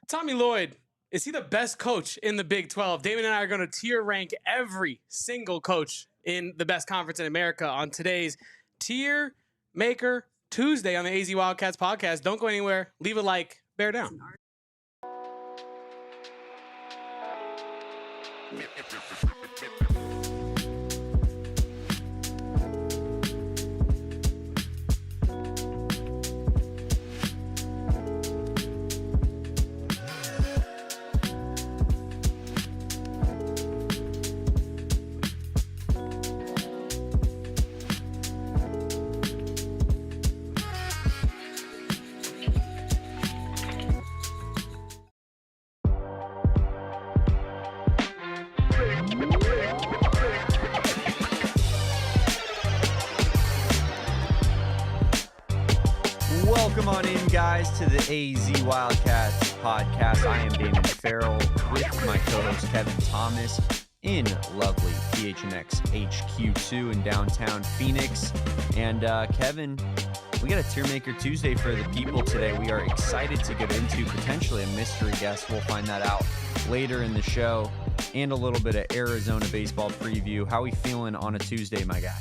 Tommy Lloyd, is he the best coach in the Big 12? Damon and I are going to tier rank every single coach in the best conference in America on today's Tiermaker Tuesday on the AZ Wildcats podcast. Don't go anywhere. Leave a like. Bear down. Welcome on in, guys, to the AZ Wildcats podcast. I am Damon Fairall with my co-host Kevin Thomas in lovely PHNX HQ2 in downtown Phoenix. And Kevin, we got a Tiermaker Tuesday for the people today. We are excited to get into potentially a mystery guest. We'll find that out later in the show, and a little bit of Arizona baseball preview. How we feeling on a Tuesday, my guy?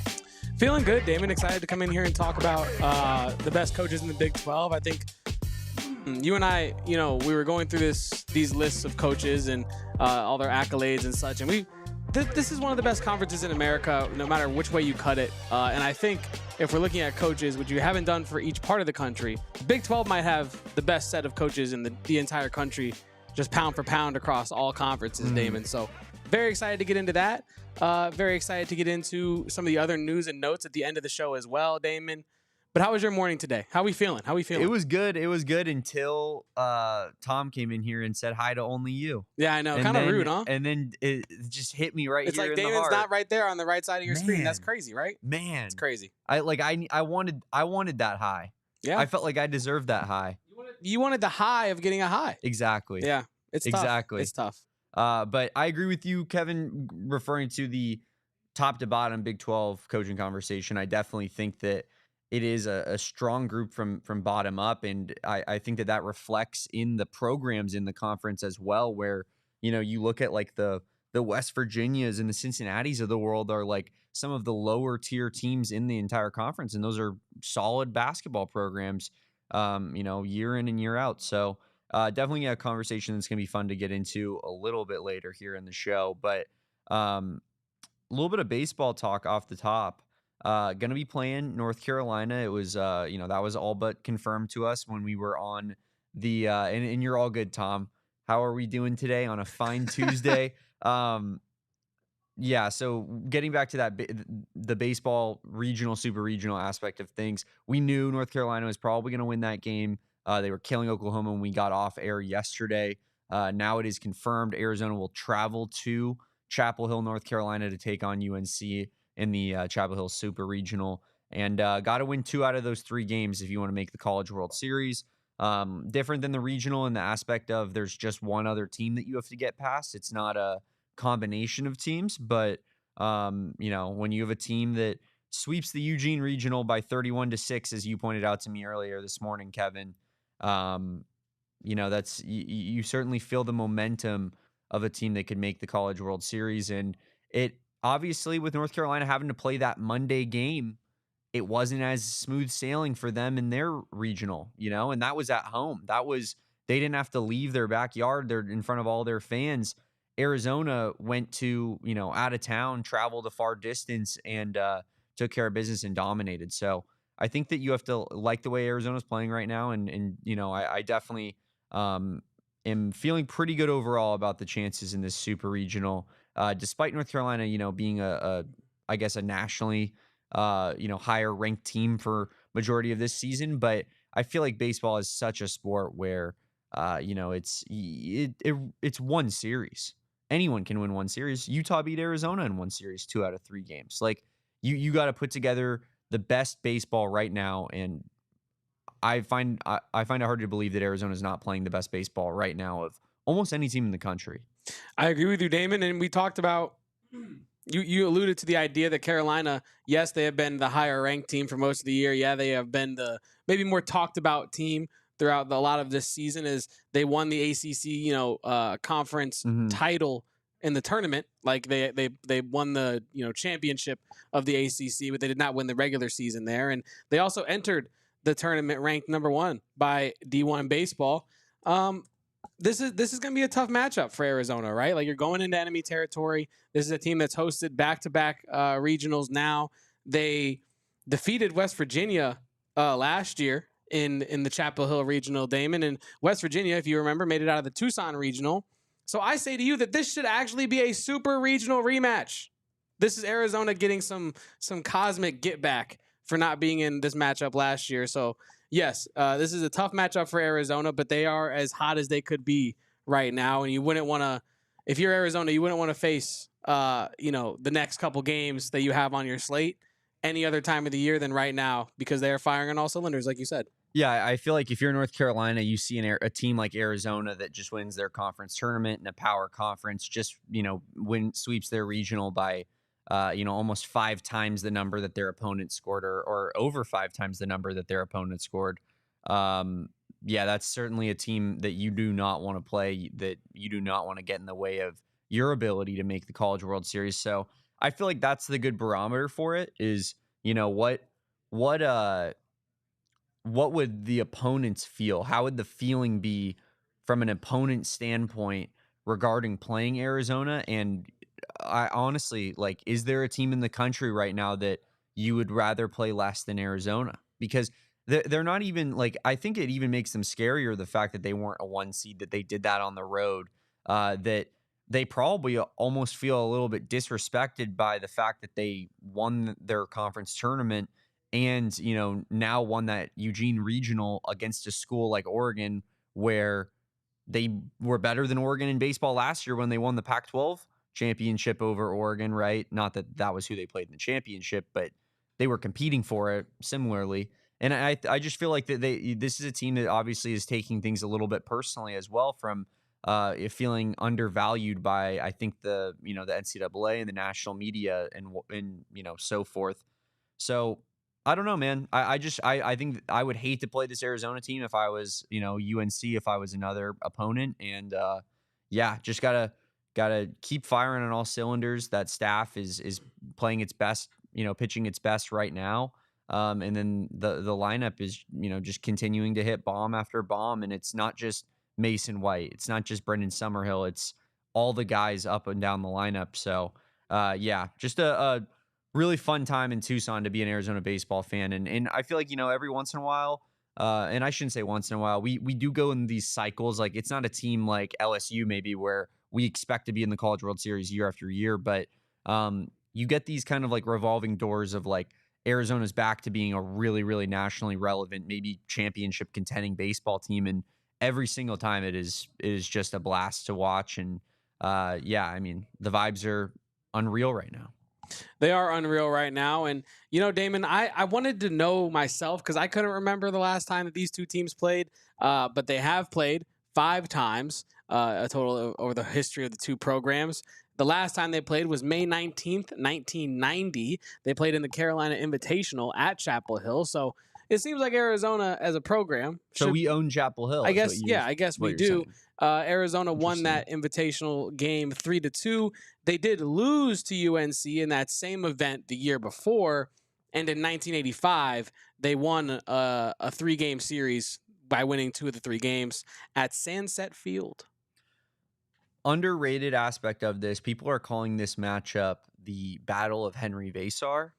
Feeling good, Damon. Excited to come in here and talk about the best coaches in the Big 12. I think you and I, we were going through these lists of coaches and all their accolades and such, and this is one of the best conferences in America, no matter which way you cut it. And I think if we're looking at coaches, which you haven't done for each part of the country, the Big 12 might have the best set of coaches in the entire country, just pound for pound across all conferences, Damon. So very excited to get into that. Very excited to get into some of the other news and notes at the end of the show as well, Damon. But how was your morning today? How we feeling? It was good. It was good until Tom came in here and said hi to only you. Yeah, I know. Kind of rude, huh? And then it just hit me right it's here like in the heart. Damon's not right there on the right side of your screen. That's crazy, right? Man, it's crazy. I wanted that high. Yeah, I felt like I deserved that high. You wanted the high of getting a high. Exactly. Yeah, it's exactly. Tough. It's tough. But I agree with you, Kevin, referring to the top to bottom Big 12 coaching conversation. I definitely think that it is a strong group from bottom up. And I think that reflects in the programs in the conference as well, where, you look at like the West Virginias and the Cincinnatis of the world are like some of the lower tier teams in the entire conference. And those are solid basketball programs, year in and year out. So definitely a conversation that's going to be fun to get into a little bit later here in the show. But a little bit of baseball talk off the top. Going to be playing North Carolina. It was, that was all but confirmed to us when we were on the, and you're all good, Tom. How are we doing today on a fine Tuesday? Yeah, so getting back to that, the baseball regional, super regional aspect of things, we knew North Carolina was probably going to win that game. They were killing Oklahoma when we got off air yesterday. Now it is confirmed Arizona will travel to Chapel Hill, North Carolina to take on UNC in the Chapel Hill Super Regional. And got to win 2 out of those 3 games if you want to make the College World Series. Different than the regional in the aspect of there's just one other team that you have to get past. It's not a combination of teams, but, when you have a team that sweeps the Eugene Regional by 31-6, as you pointed out to me earlier this morning, Kevin, that's you certainly feel the momentum of a team that could make the College World Series. And it obviously, with North Carolina having to play that Monday game, it wasn't as smooth sailing for them in their regional, and that was at home. They didn't have to leave their backyard. They're in front of all their fans. Arizona went to, out of town, traveled a far distance, and took care of business and dominated. So I think that you have to like the way Arizona's playing right now. And I definitely am feeling pretty good overall about the chances in this super regional, despite North Carolina, being a nationally, higher ranked team for majority of this season. But I feel like baseball is such a sport where, it's one series. Anyone can win one series. Utah beat Arizona in one series, 2 out of 3 games. Like you got to put together the best baseball right now, and I find it hard to believe that Arizona is not playing the best baseball right now of almost any team in the country. I agree with you, Damon, and we talked about you alluded to the idea that Carolina, yes, they have been the higher ranked team for most of the year. Yeah, they have been the maybe more talked about team throughout a lot of this season is they won the ACC, conference title in the tournament. Like they won the championship of the ACC, but they did not win the regular season there. And they also entered the tournament ranked number 1 by D1 baseball. This is going to be a tough matchup for Arizona, right? Like, you're going into enemy territory. This is a team that's hosted back-to-back regionals now. They defeated West Virginia last year in the Chapel Hill Regional, Damon. And West Virginia, if you remember, made it out of the Tucson Regional. So I say to you that this should actually be a super regional rematch. This is Arizona getting some cosmic get back for not being in this matchup last year. So yes, this is a tough matchup for Arizona, but they are as hot as they could be right now. And you wouldn't want to, if you're Arizona, you wouldn't want to face, the next couple games that you have on your slate any other time of the year than right now, because they are firing on all cylinders, like you said. Yeah, I feel like if you're North Carolina, you see a team like Arizona that just wins their conference tournament in a power conference, just, sweeps their regional by, almost 5 times the number that their opponent scored, or over 5 times the number that their opponent scored. That's certainly a team that you do not want to play, that you do not want to get in the way of your ability to make the College World Series. So I feel like that's the good barometer for it is, what would the opponents feel? How would the feeling be from an opponent standpoint regarding playing Arizona? And I honestly, is there a team in the country right now that you would rather play less than Arizona? Because they're not even I think it even makes them scarier, the fact that they weren't a 1 seed, that they did that on the road, that they probably almost feel a little bit disrespected by the fact that they won their conference tournament and, now won that Eugene Regional against a school like Oregon, where they were better than Oregon in baseball last year when they won the Pac-12 championship over Oregon, right? Not that that was who they played in the championship, but they were competing for it similarly. And I just feel like that this is a team that obviously is taking things a little bit personally as well, from feeling undervalued by, I think, the NCAA and the national media and so forth. So I don't know, man. I think I would hate to play this Arizona team if I was, UNC, if I was another opponent. And just gotta keep firing on all cylinders. That staff is playing its best, pitching its best right now. And then the lineup is, just continuing to hit bomb after bomb. And it's not just Mason White. It's not just Brendan Summerhill. It's all the guys up and down the lineup. So just a really fun time in Tucson to be an Arizona baseball fan. And I feel like, every once in a while, and I shouldn't say once in a while, we do go in these cycles. Like, it's not a team like LSU maybe where we expect to be in the College World Series year after year, but you get these kind of revolving doors of Arizona's back to being a really, really nationally relevant, maybe championship contending baseball team. And every single time it is just a blast to watch. And the vibes are unreal right now. They are unreal right now. And, Damon, I wanted to know myself, because I couldn't remember the last time that these two teams played, but they have played 5 times, a total over the history of the two programs. The last time they played was May 19th, 1990. They played in the Carolina Invitational at Chapel Hill. So it seems like Arizona as a program. So we own Chapel Hill. I guess we do. Arizona won that invitational game 3-2. They did lose to UNC in that same event the year before. And in 1985, they won a 3-game series by winning 2 of the 3 games at Sunset Field. Underrated aspect of this, people are calling this matchup the Battle of Henry Vasar.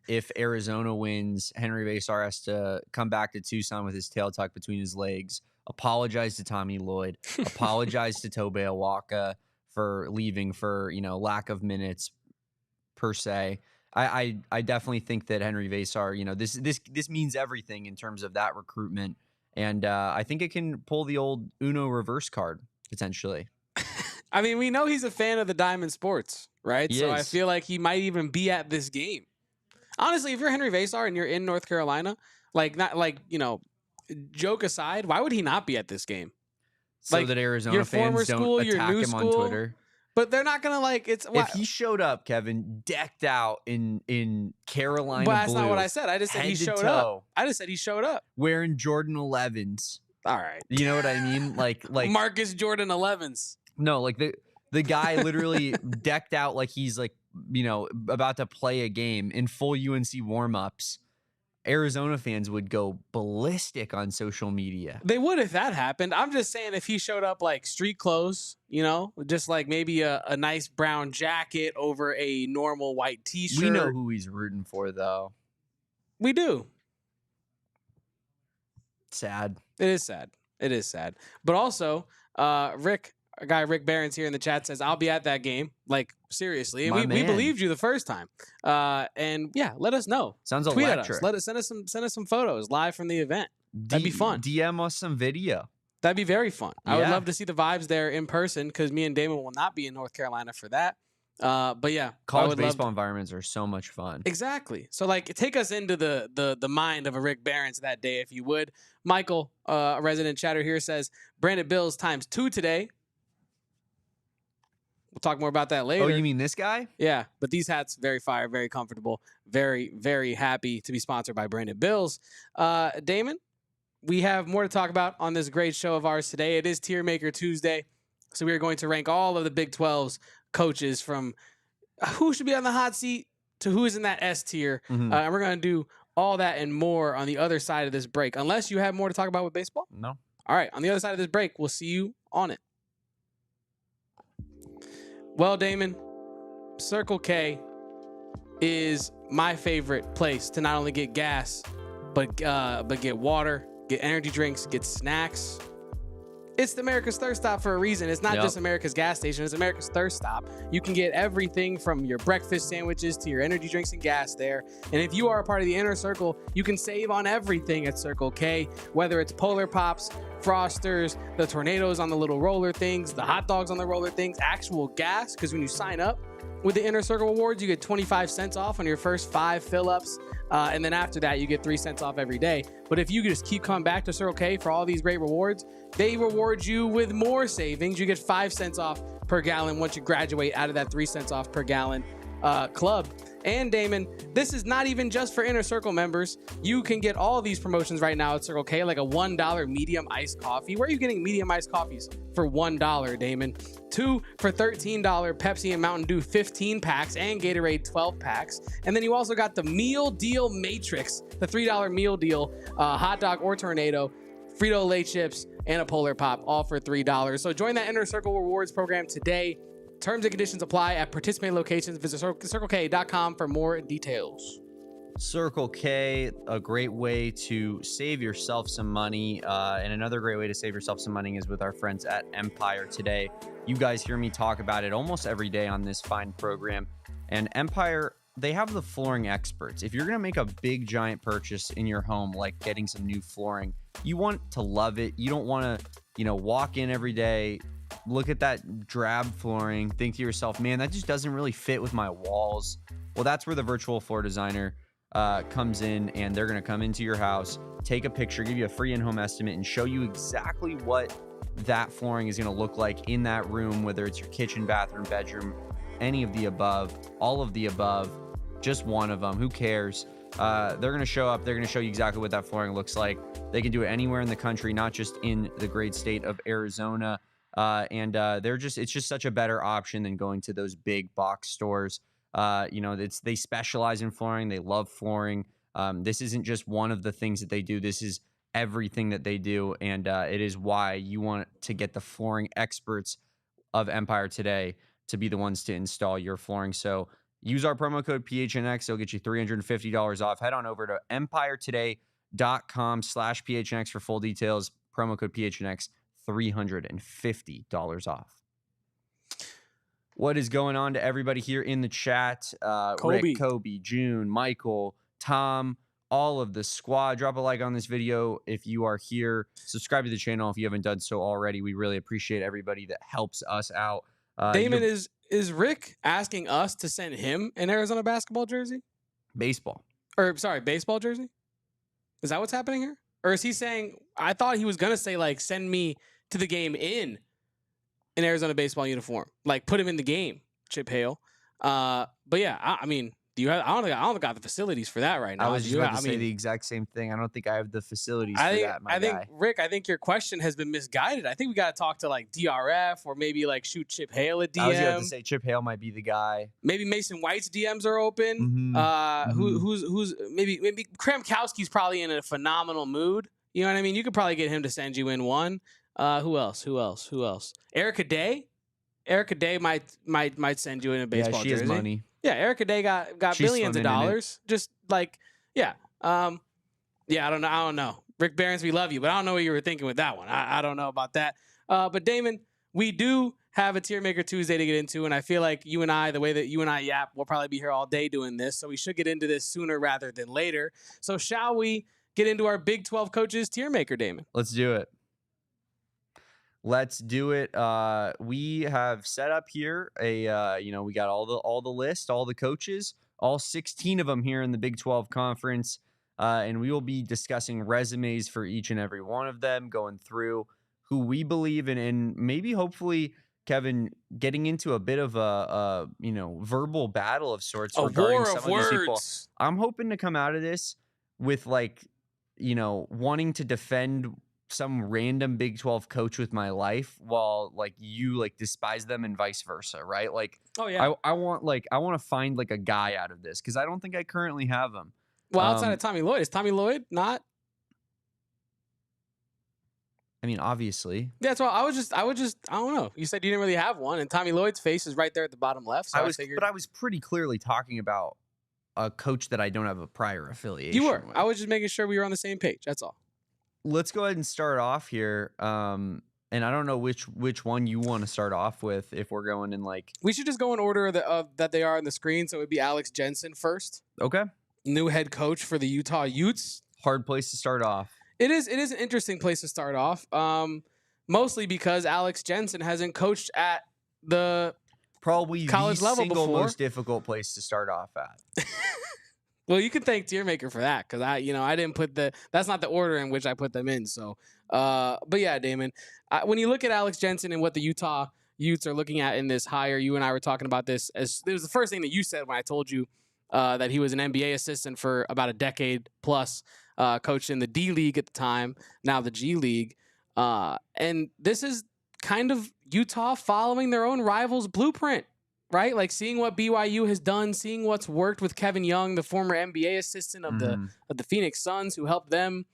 If Arizona wins, Henry Vasar has to come back to Tucson with his tail tucked between his legs, apologize to Tommy Lloyd, apologize to Tobey Awaka for leaving for, lack of minutes per se. I definitely think that Henry Vasar, this means everything in terms of that recruitment. And I think it can pull the old Uno reverse card potentially. I mean, we know he's a fan of the Diamond Sports, right? He is. I feel like he might even be at this game. Honestly, if you're Henry Vasar and you're in North Carolina, joke aside, why would he not be at this game? So that Arizona fans don't attack him on Twitter. But they're not gonna like it's. If he showed up, Kevin, decked out in Carolina but that's blue, not what I said. I just said he showed up. I just said he showed up wearing Jordan 11s. All right, you know what I mean? Like Marcus Jordan 11s. No, like the guy literally decked out like he's like about to play a game in full UNC warm-ups. Arizona fans would go ballistic on social media. They would if that happened. I'm just saying if he showed up like street clothes, just like maybe a nice brown jacket over a normal white T-shirt. We know who he's rooting for, though. We do. Sad. It is sad. It is sad. But also, Rick Barron's here in the chat says, I'll be at that game. Like, seriously. And we believed you the first time. And yeah, let us know. Sounds Tweet electric. At us. Send us some photos live from the event. That'd be fun. DM us some video. That'd be very fun. I would love to see the vibes there in person because me and Damon will not be in North Carolina for that. But yeah, college baseball environments are so much fun. Exactly. So like, take us into the mind of a Rick Barron's that day, if you would. Michael, a resident chatter here, says Brandon Bills ×2 today. We'll talk more about that later. Oh, you mean this guy? Yeah, but these hats, very fire, very comfortable, very, very happy to be sponsored by Brandon Bills. Damon, we have more to talk about on this great show of ours today. It is Tiermaker Tuesday, so we are going to rank all of the Big 12's coaches from who should be on the hot seat to who is in that S tier. Mm-hmm. And we're going to do all that and more on the other side of this break, unless you have more to talk about with baseball. No. All right, on the other side of this break, we'll see you on it. Well, Damon, Circle K is my favorite place to not only get gas, but get water, get energy drinks, get snacks. It's America's Thirst Stop for a reason. It's not just America's gas station. It's America's Thirst Stop. You can get everything from your breakfast sandwiches to your energy drinks and gas there. And if you are a part of the inner circle, you can save on everything at Circle K, whether it's Polar Pops, Frosters, the Tornadoes on the little roller things, the hot dogs on the roller things, actual gas, because when you sign up with the Inner Circle Rewards, you get 25 cents off on your first 5 fill-ups. And then after that, you get 3 cents off every day. But if you just keep coming back to Circle K for all these great rewards, they reward you with more savings. You get 5 cents off per gallon once you graduate out of that 3 cents off per gallon club. And Damon, this is not even just for Inner Circle members. You can get all of these promotions right now at Circle K, like a $1 medium iced coffee. Where are you getting medium iced coffees for $1, Damon? 2 for $13 Pepsi and Mountain Dew 15 packs and Gatorade 12 packs. And then you also got the Meal Deal Matrix, the $3 meal deal, hot dog or tornado, Frito-Lay chips, and a Polar Pop, all for $3. So join that Inner Circle Rewards program today. Terms and conditions apply at participating locations. Visit CircleK.com for more details. Circle K, a great way to save yourself some money. And another great way to save yourself some money is with our friends at Empire Today. You guys hear me talk about it almost every day on this fine program. And Empire, they have the flooring experts. If you're going to make a big, giant purchase in your home, like getting some new flooring, you want to love it. You don't want to, walk in every day, look at that drab flooring, think to yourself, man, that just doesn't really fit with my walls. Well, that's where the virtual floor designer comes in, and they're going to come into your house, take a picture, give you a free in-home estimate, and show you exactly what that flooring is going to look like in that room, whether it's your kitchen, bathroom, bedroom, any of the above, all of the above, just one of them. Who cares? They're going to show up. They're going to show you exactly what that flooring looks like. They can do it anywhere in the country, not just in the great state of Arizona. It's just such a better option than going to those big box stores. They specialize in flooring. They love flooring. This isn't just one of the things that they do. This is everything that they do. And it is why you want to get the flooring experts of Empire Today to be the ones to install your flooring. So use our promo code PHNX. It'll get you $350 off. Head on over to empiretoday.com/PHNX for full details. Promo code PHNX. $350 off. What is going on to everybody here in the chat? Rick, Kobe, June, Michael, Tom, all of the squad. Drop a like on this video if you are here. Subscribe to the channel if you haven't done so already. We really appreciate everybody that helps us out. Damon, is Rick asking us to send him an Arizona basketball jersey? Baseball jersey? Is that what's happening here? Or is he saying, I thought he was going to say, like, send me to the game in an Arizona baseball uniform. Like, put him in the game, Chip Hale. But yeah, I mean, do you have? I don't got the facilities for that right now. I was just about to say the exact same thing. I don't think I have the facilities for that, my guy. Rick, I think your question has been misguided. I think we got to talk to like DRF or maybe like shoot Chip Hale a DM. I was about to say Chip Hale might be the guy. Maybe Mason White's DMs are open. Who's maybe Kramkowski's probably in a phenomenal mood. You know what I mean? You could probably get him to send you in one. Who else? Erica Day. Erica Day might send you in a baseball jersey. Yeah, she has money. Yeah, Erica Day got billions of dollars. Just like, yeah. I don't know. Rick Barons, we love you, but I don't know what you were thinking with that one. I don't know about that. But Damon, we do have a Tiermaker Tuesday to get into, and I feel like you and I, the way that you and I yap, we'll probably be here all day doing this, so we should get into this sooner rather than later. So shall we get into our Big 12 coaches Tiermaker, Damon? Let's do it. We have set up here we got all the list, all the coaches, all 16 of them here in the Big 12 conference. And we will be discussing resumes for each and every one of them, going through who we believe in, and maybe hopefully, Kevin, getting into a bit of a verbal battle of sorts regarding war some of of these people. words. I'm hoping to come out of this with wanting to defend some random Big 12 coach with my life while you despise them and vice versa, right? Like, oh yeah, I want to find a guy out of this because I don't think I currently have him. Well, outside of Tommy Lloyd, is Tommy Lloyd not? I mean, obviously. Yeah, that's why I would just I don't know. You said you didn't really have one, and Tommy Lloyd's face is right there at the bottom left. So I was pretty clearly talking about a coach that I don't have a prior affiliation. You were. with. I was just making sure we were on the same page. That's all. Let's go ahead and start off here. And I don't know which one you want to start off with. If we're going in we should just go in order that they are on the screen. So it would be Alex Jensen first. Okay. New head coach for the Utah Utes. Hard place to start off. It is an interesting place to start off. Mostly because Alex Jensen hasn't coached at the probably college the level single before. Most difficult place to start off at. Well, you can thank Tiermaker for that because I didn't put that's not the order in which I put them in. So, but yeah, Damon, when you look at Alex Jensen and what the Utah Utes are looking at in this hire, you and I were talking about this. It was the first thing that you said when I told you that he was an NBA assistant for about a decade plus, coached in the D League at the time, now the G League, and this is kind of Utah following their own rivals' blueprint. Right? Like seeing what BYU has done, seeing what's worked with Kevin Young, the former NBA assistant of the Phoenix Suns, who helped them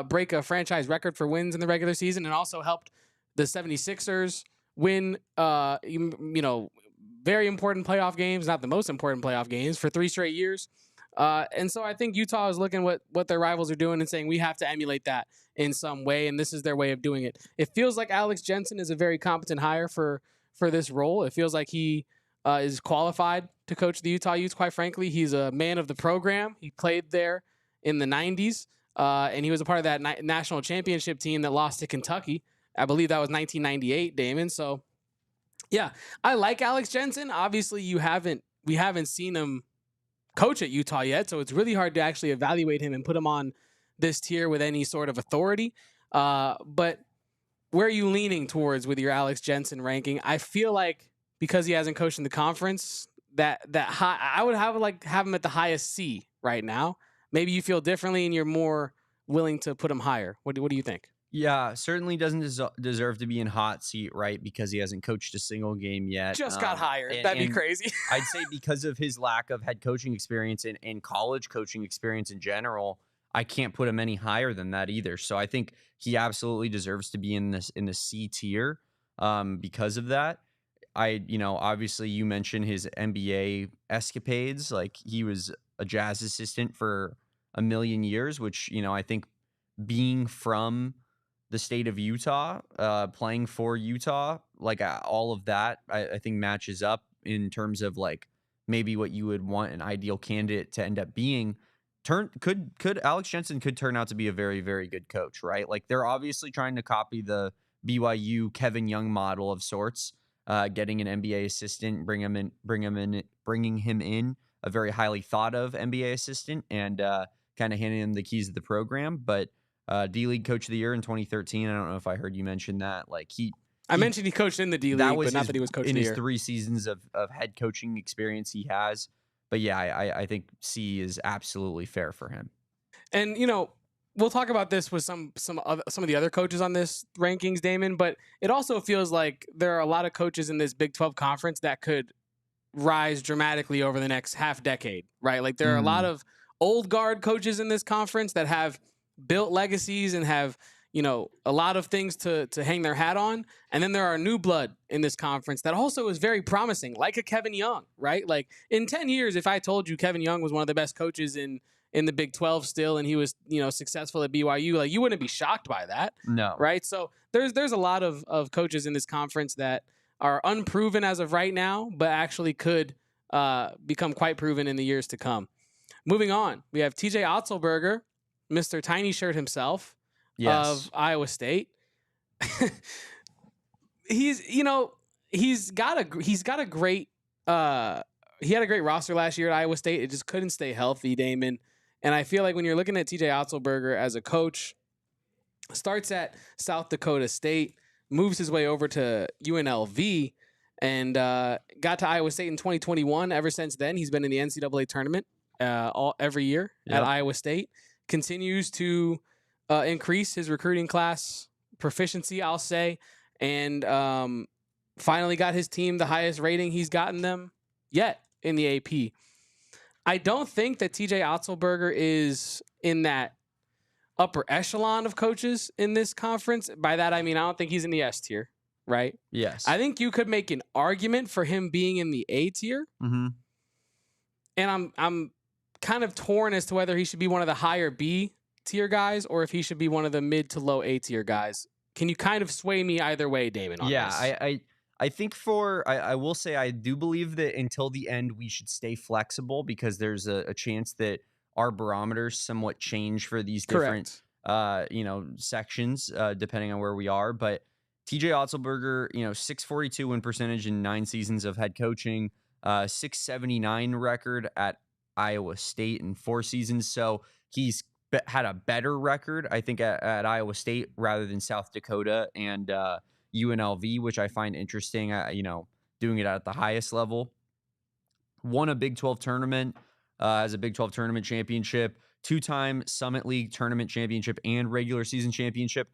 break a franchise record for wins in the regular season and also helped the 76ers win, very important playoff games, not the most important playoff games, for 3 straight years. And so I think Utah is looking what their rivals are doing and saying we have to emulate that in some way, and this is their way of doing it. It feels like Alex Jensen is a very competent hire for this role. It feels like he is qualified to coach the Utah Utes, quite frankly. He's a man of the program. He played there in the 90s, and he was a part of that national championship team that lost to Kentucky. I believe that was 1998, Damon. So, yeah, I like Alex Jensen. Obviously, we haven't seen him coach at Utah yet, so it's really hard to actually evaluate him and put him on this tier with any sort of authority. But where are you leaning towards with your Alex Jensen ranking? I feel like because he hasn't coached in the conference, that high, I would have him at the highest C right now. Maybe you feel differently and you're more willing to put him higher. What do you think? Yeah, certainly doesn't deserve to be in hot seat, right? Because he hasn't coached a single game yet. Just got hired. That'd be crazy. I'd say because of his lack of head coaching experience and college coaching experience in general, I can't put him any higher than that either. So I think he absolutely deserves to be in the C tier because of that. Obviously you mentioned his NBA escapades. Like he was a Jazz assistant for a million years, which, I think being from the state of Utah, playing for Utah, all of that, I think matches up in terms of maybe what you would want an ideal candidate to end up being. Could Alex Jensen could turn out to be a very, very good coach, right? They're obviously trying to copy the BYU Kevin Young model of sorts. Getting an NBA assistant, bringing him in, a very highly thought of NBA assistant, and kind of handing him the keys of the program. But D League Coach of the Year in 2013. I don't know if I heard you mention that. I mentioned he coached in the D League, but not that he was coaching in the his year. 3 seasons of head coaching experience he has. But yeah, I think C is absolutely fair for him. And we'll talk about this with some of the other coaches on this rankings, Damon. But it also feels like there are a lot of coaches in this Big 12 conference that could rise dramatically over the next half decade, right? Like there are a lot of old guard coaches in this conference that have built legacies and have a lot of things to hang their hat on. And then there are new blood in this conference that also is very promising, like a Kevin Young, right? Like in 10 years, if I told you Kevin Young was one of the best coaches in the Big 12 still, and he was, successful at BYU, like you wouldn't be shocked by that. No. Right. So there's a lot of coaches in this conference that are unproven as of right now, but actually could become quite proven in the years to come. Moving on, we have TJ Otzelberger, Mr. Tiny Shirt himself, of Iowa State. He had a great roster last year at Iowa State. It just couldn't stay healthy, Damon. And I feel like when you're looking at TJ Otzelberger as a coach, starts at South Dakota State, moves his way over to UNLV, and got to Iowa State in 2021. Ever since then, he's been in the NCAA tournament every year at Iowa State. Continues to increase his recruiting class proficiency, I'll say, and finally got his team the highest rating he's gotten them yet in the AP. I don't think that TJ Otzelberger is in that upper echelon of coaches in this conference. By that, I mean, I don't think he's in the S tier, right? Yes. I think you could make an argument for him being in the A tier. Mm-hmm. And I'm kind of torn as to whether he should be one of the higher B tier guys or if he should be one of the mid to low A tier guys. Can you kind of sway me either way, Damon, on this? I think I will say I do believe that until the end we should stay flexible because there's a chance that our barometers somewhat change for these different sections depending on where we are. But TJ Otzelberger, 642 win percentage in 9 seasons of head coaching, 679 record at Iowa State in 4 seasons. So he's had a better record, I think, at Iowa State rather than South Dakota and UNLV, which I find interesting, doing it at the highest level. Won a Big 12 tournament as a Big 12 tournament championship, 2-time Summit League tournament championship and regular season championship.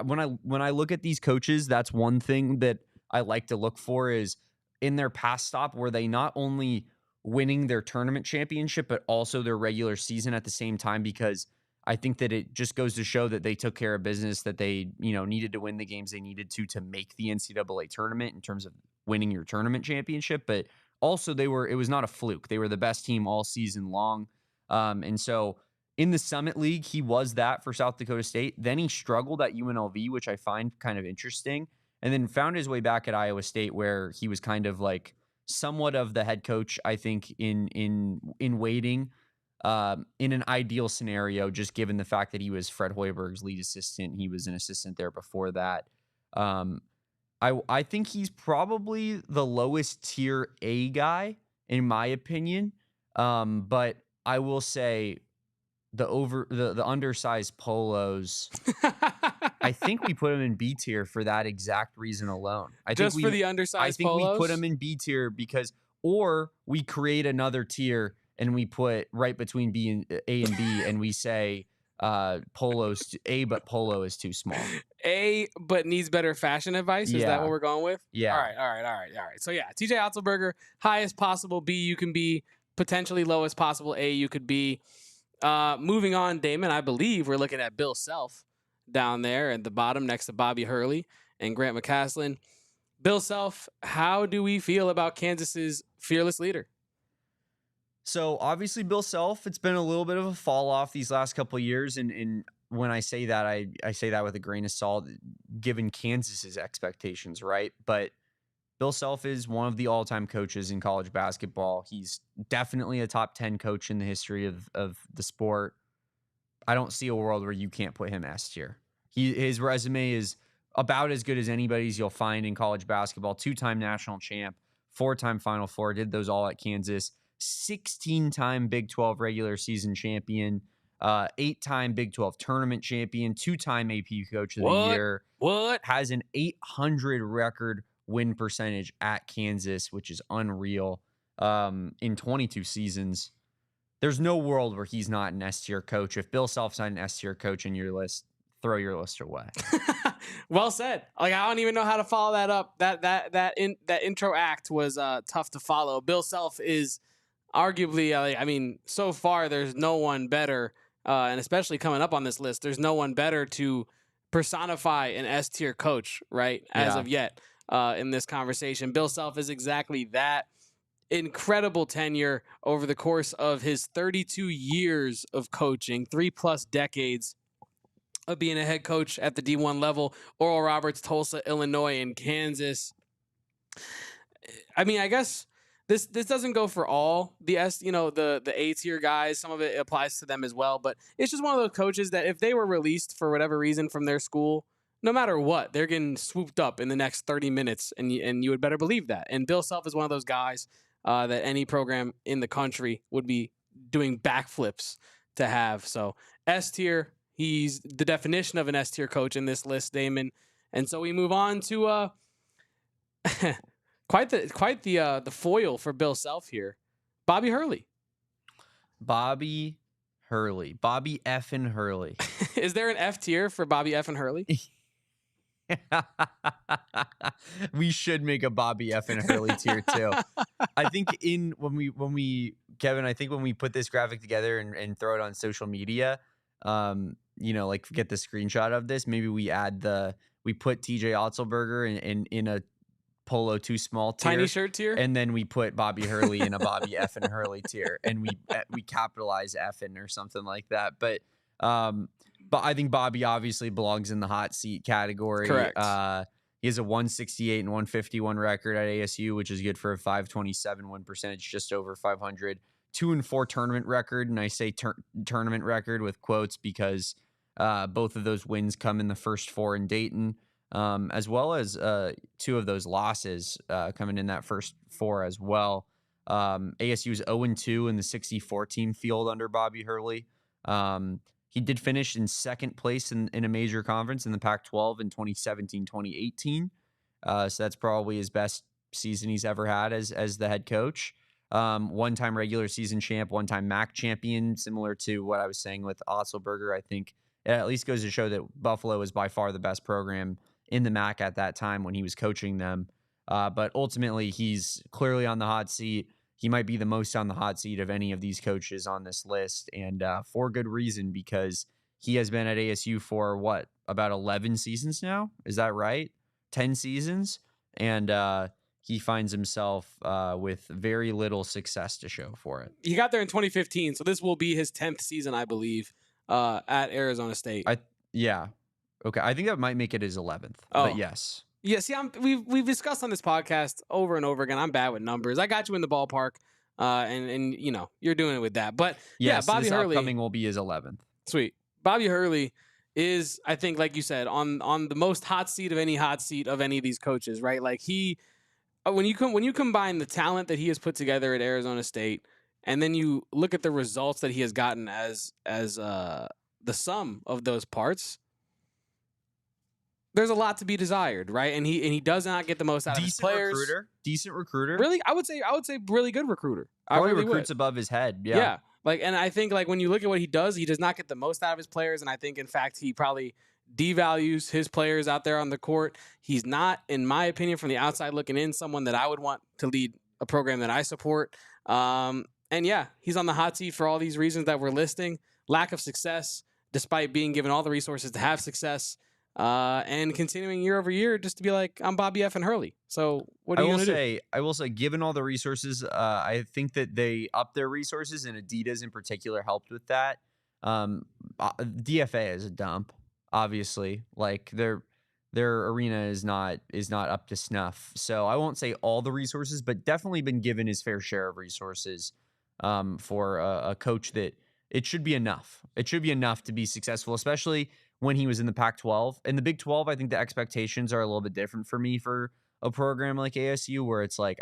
When I look at these coaches, that's one thing that I like to look for is in their past stop, were they not only winning their tournament championship, but also their regular season at the same time, because I think that it just goes to show that they took care of business, that they, needed to win the games they needed to make the NCAA tournament in terms of winning your tournament championship. But also it was not a fluke. They were the best team all season long. And so in the Summit League, he was that for South Dakota State. Then he struggled at UNLV, which I find kind of interesting, and then found his way back at Iowa State, where he was kind of like somewhat of the head coach, I think, in waiting. In an ideal scenario, just given the fact that he was Fred Hoiberg's lead assistant, he was an assistant there before that. I think he's probably the lowest tier A guy in my opinion. But I will say the undersized polos, I think we put him in B tier for that exact reason alone. For the undersized polos? We put him in B tier or we create another tier and we put right between A and B, and we say polos A, but polo is too small. A, but needs better fashion advice. Is that what we're going with? Yeah. All right. So yeah, TJ Otzelberger, highest possible B you can be, potentially lowest possible A you could be. Moving on, Damon, I believe we're looking at Bill Self down there at the bottom next to Bobby Hurley and Grant McCasland. Bill Self, how do we feel about Kansas's fearless leader? So obviously Bill Self, it's been a little bit of a fall off these last couple of years. And when I say that, I say that with a grain of salt, given Kansas's expectations, right? But Bill Self is one of the all-time coaches in college basketball. He's definitely a top 10 coach in the history of the sport. I don't see a world where you can't put him S tier. His resume is about as good as anybody's you'll find in college basketball. 2-time national champ, 4-time Final Four, did those all at Kansas. 16-time Big 12 regular season champion. 8-time Big 12 tournament champion, 2-time AP Coach of the Year. What? Has an 800 record win percentage at Kansas, which is unreal. In 22 seasons. There's no world where he's not an S-tier coach. If Bill Self's not an S-tier coach in your list, throw your list away. Well said. Like, I don't even know how to follow that up. That intro act was tough to follow. Bill Self is arguably, I mean, so far there's no one better, and especially coming up on this list, there's no one better to personify an S-tier coach, right? As of yet, in this conversation, Bill Self is exactly that. Incredible tenure over the course of his 32 years of coaching, 3+ decades of being a head coach at the D1 level. Oral Roberts, Tulsa, Illinois, and Kansas. I mean, I guess this doesn't go for all the the A tier guys. Some of it applies to them as well, but it's just one of those coaches that if they were released for whatever reason from their school, no matter what, they're getting swooped up in the next 30 minutes, and you would better believe that. And Bill Self is one of those guys that any program in the country would be doing backflips to have. So S tier, he's the definition of an S tier coach in this list, Damon. And so we move on to quite the foil for Bill Self here, Bobby Hurley. Bobby effing Hurley. Is there an F tier for Bobby effing Hurley? We should make a Bobby effing Hurley tier too. I think when we Kevin, I think when we put this graphic together and throw it on social media, like get the screenshot of this, maybe we put TJ Otzelberger in a polo too small tier, tiny shirt tier, and then we put Bobby Hurley in a Bobby effing Hurley tier, and we capitalize effing or something like that. But I think Bobby obviously belongs in the hot seat category. Correct. He has a 168 and 151 record at ASU, which is good for a 527 win percentage, just over 500. 2-4 tournament record, and I say tournament record with quotes because both of those wins come in the first 4 in Dayton, as well as 2 of those losses coming in that first 4 as well. ASU's 0-2 in the 64 team field under Bobby Hurley. He did finish in second place in a major conference in the Pac-12 in 2017-2018. So that's probably his best season he's ever had as the head coach. One-time regular season champ, one-time MAC champion, similar to what I was saying with Otzelberger. I think it at least goes to show that Buffalo was by far the best program in the MAC at that time when he was coaching them. But ultimately, he's clearly on the hot seat. He might be the most on the hot seat of any of these coaches on this list, and for good reason, because he has been at ASU for, about 11 seasons now? Is that right? 10 seasons? And he finds himself with very little success to show for it. He got there in 2015, so this will be his 10th season, I believe, at Arizona State. Yeah. Okay, I think that might make it his 11th, but yes. Yeah, see, we've discussed on this podcast over and over again. I'm bad with numbers. I got you in the ballpark, and you're doing it with that. But yes, yeah, Bobby this Hurley upcoming will be his 11th. Sweet. Bobby Hurley is, I think, like you said, on the most hot seat of any of these coaches, right? Like when you combine the talent that he has put together at Arizona State, and then you look at the results that he has gotten as the sum of those parts. There's a lot to be desired, right? And he does not get the most out of his players. Decent recruiter. Really, I would say really good recruiter. Probably really recruits above his head. Yeah. Yeah. And I think when you look at what he does not get the most out of his players. And I think in fact he probably devalues his players out there on the court. He's not, in my opinion, from the outside looking in, someone that I would want to lead a program that I support. And yeah, he's on the hot seat for all these reasons that we're listing. Lack of success, despite being given all the resources to have success. And continuing year over year just to be like, I'm Bobby F. and Hurley. So what are you going to do? I will say, given all the resources, I think that they upped their resources, and Adidas in particular helped with that. DFA is a dump, obviously. Like their arena is not up to snuff. So I won't say all the resources, but definitely been given his fair share of resources for a coach that it should be enough. It should be enough to be successful, especially when he was in the Pac-12. In the Big 12, I think the expectations are a little bit different for me for a program like ASU, where it's like,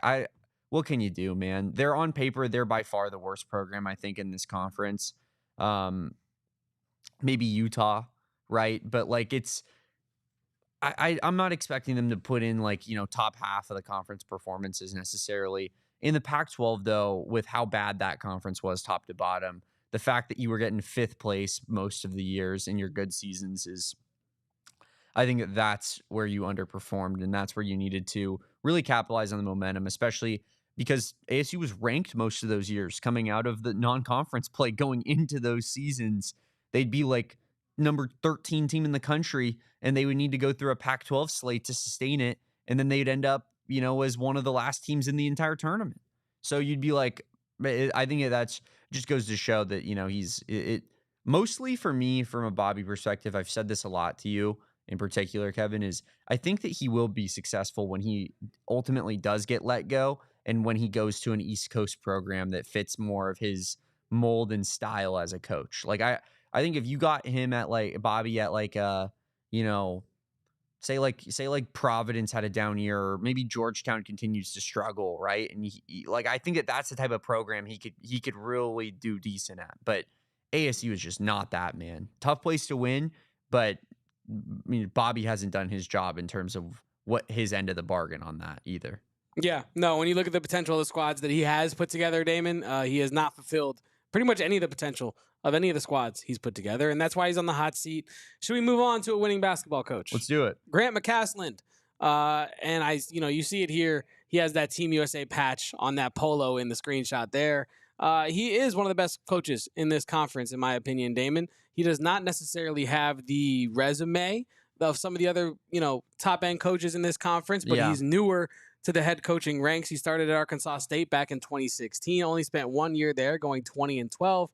what can you do, man? They're on paper, they're by far the worst program, I think, in this conference. maybe Utah, right? But like I'm not expecting them to put in like, top half of the conference performances necessarily. In the Pac-12, though, with how bad that conference was top to bottom, the fact that you were getting fifth place most of the years in your good seasons is, I think that's where you underperformed, and that's where you needed to really capitalize on the momentum, especially because ASU was ranked most of those years coming out of the non-conference play going into those seasons. They'd be like number 13 team in the country, and they would need to go through a Pac-12 slate to sustain it, and then they'd end up, as one of the last teams in the entire tournament. So you'd be like, I think that's just goes to show that, he's it mostly for me from a Bobby perspective. I've said this a lot to you in particular, Kevin, is I think that he will be successful when he ultimately does get let go and when he goes to an East Coast program that fits more of his mold and style as a coach. Like I think if you got him at like Bobby at like say like Providence had a down year, or maybe Georgetown continues to struggle, right? And like I think that's the type of program he could really do decent at. But ASU is just not that, man. Tough place to win, but I mean, Bobby hasn't done his job in terms of what his end of the bargain on that either. Yeah, no, when you look at the potential of the squads that he has put together, Damon, he has not fulfilled pretty much any of the potential of any of the squads he's put together, and that's why he's on the hot seat. Should we move on to a winning basketball coach? Let's do it. Grant McCasland. And you see it here. He has that Team USA patch on that polo in the screenshot there. He is one of the best coaches in this conference, in my opinion, Damon. He does not necessarily have the resume of some of the other, top-end coaches in this conference, but he's newer to the head coaching ranks. He started at Arkansas State back in 2016, only spent 1 year there, going 20-12,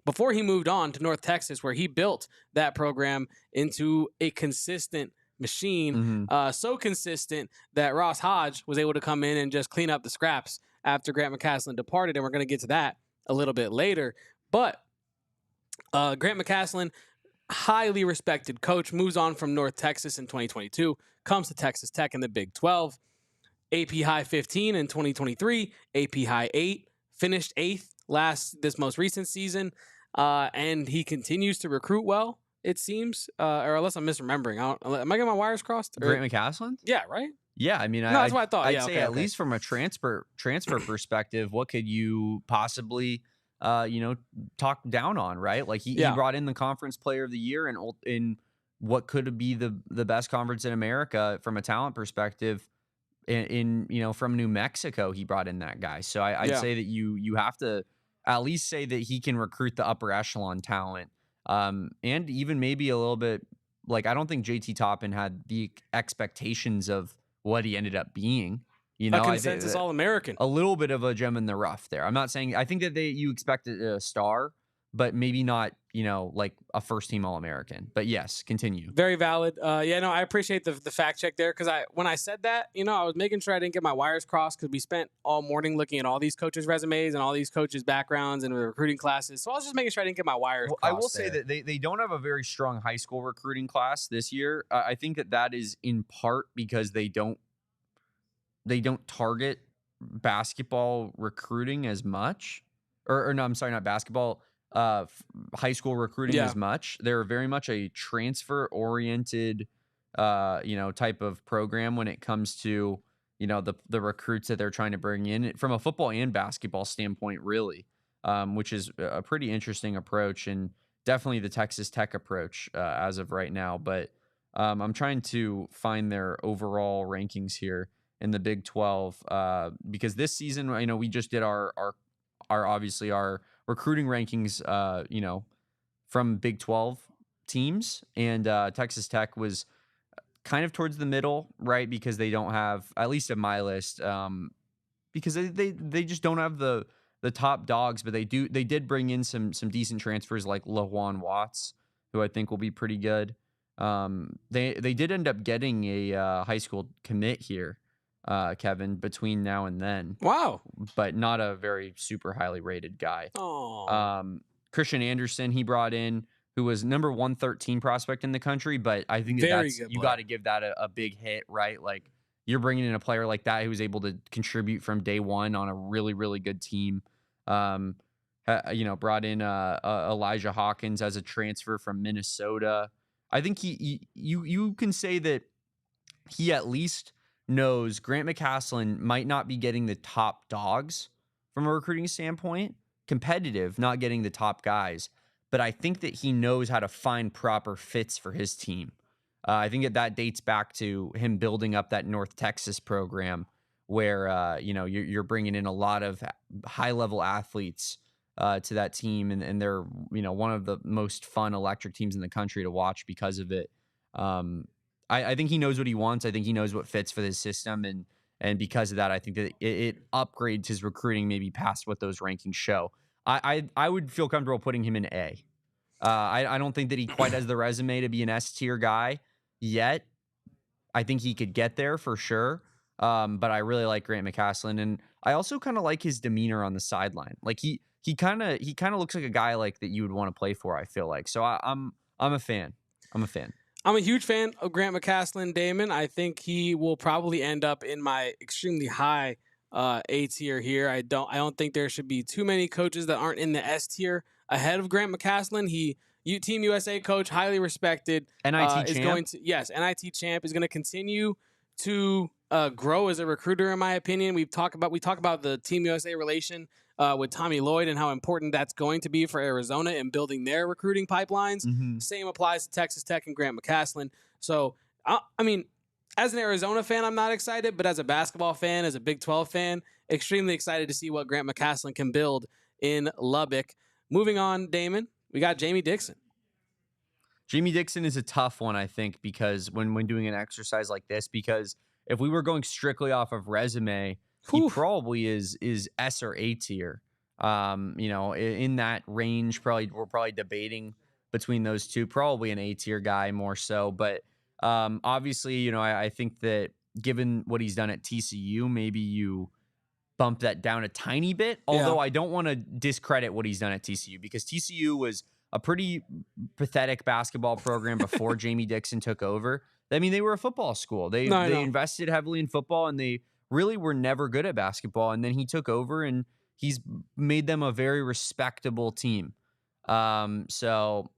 before he moved on to North Texas, where he built that program into a consistent machine, so consistent that Ross Hodge was able to come in and just clean up the scraps after Grant McCasland departed, and we're going to get to that a little bit later. But Grant McCasland, highly respected coach, moves on from North Texas in 2022, comes to Texas Tech in the Big 12, AP High 15 in 2023, AP High 8, finished 8th this most recent season, and he continues to recruit well, it seems, or unless I'm misremembering. Am I getting my wires crossed? Grant McCasland? Yeah, right? Yeah, I mean, that's what I thought. I'd say at least from a transfer perspective, what could you possibly, talk down on, right? Like he brought in the conference player of the year in what could be the best conference in America from a talent perspective. In from New Mexico, he brought in that guy. So I'd say that you have to at least say that he can recruit the upper echelon talent, and even maybe a little bit. Like I don't think JT Toppin had the expectations of what he ended up being. A consensus All-American. A little bit of a gem in the rough there. I'm not saying I think that you expected a star, but maybe not, like a first-team All-American. But yes, continue. Very valid. I appreciate the fact check there, because when I said that, I was making sure I didn't get my wires crossed, because we spent all morning looking at all these coaches' resumes and all these coaches' backgrounds and the recruiting classes. So I was just making sure I didn't get my wires crossed. I will say that they don't have a very strong high school recruiting class this year. I think that is in part because they don't target basketball recruiting as much, or no, I'm sorry, not basketball, high school recruiting as much. They're very much a transfer oriented, type of program when it comes to, the recruits that they're trying to bring in from a football and basketball standpoint, really, which is a pretty interesting approach, and definitely the Texas Tech approach as of right now. But I'm trying to find their overall rankings here in the Big 12, because this season, we just did our obviously our recruiting rankings, from Big 12 teams, and Texas Tech was kind of towards the middle, right? Because they don't have, at least in my list, because they just don't have the top dogs, but they did bring in some decent transfers like LaJuan Watts, who I think will be pretty good. They did end up getting a high school commit here, Kevin, between now and then. Wow. But not a very super highly rated guy. Oh. Christian Anderson, he brought in, who was number 113 prospect in the country, but I think you got to give that a big hit, right? Like you're bringing in a player like that who was able to contribute from day one on a really, really good team. brought in Elijah Hawkins as a transfer from Minnesota. I think you can say that he at least knows Grant McCasland might not be getting the top dogs from a recruiting standpoint, competitive, not getting the top guys. But I think that he knows how to find proper fits for his team. I think that dates back to him building up that North Texas program where, you're bringing in a lot of high-level athletes to that team, and they're, one of the most fun electric teams in the country to watch because of it. I think he knows what he wants. I think he knows what fits for this system, and because of that, I think that it upgrades his recruiting maybe past what those rankings show. I would feel comfortable putting him in A. I don't think that he quite has the resume to be an S tier guy yet. I think he could get there for sure. But I really like Grant McCasland, and I also kind of like his demeanor on the sideline. Like he kind of looks like a guy like that you would want to play for. I feel like so. I'm a fan. I'm a huge fan of Grant McCasland, Damon. I think he will probably end up in my extremely high A tier here. I don't think there should be too many coaches that aren't in the S tier ahead of Grant McCasland. Team USA coach, highly respected. NIT champ. NIT champ is going to continue to grow as a recruiter, in my opinion. We talk about the Team USA relation with Tommy Lloyd and how important that's going to be for Arizona in building their recruiting pipelines. Mm-hmm. Same applies to Texas Tech and Grant McCasland. So, as an Arizona fan, I'm not excited, but as a basketball fan, as a Big 12 fan, extremely excited to see what Grant McCasland can build in Lubbock. Moving on, Damon, we got Jamie Dixon. Jamie Dixon is a tough one, I think, because when doing an exercise like this, because if we were going strictly off of resume, he probably is S or A tier. In that range, we're probably debating between those two. Probably an A tier guy more so, but obviously, I think that given what he's done at TCU, maybe you bump that down a tiny bit. Although I don't want to discredit what he's done at TCU, because TCU was a pretty pathetic basketball program before Jamie Dixon took over. I mean, they were a football school. They invested heavily in football, and they really were never good at basketball. And then he took over, and he's made them a very respectable team. So,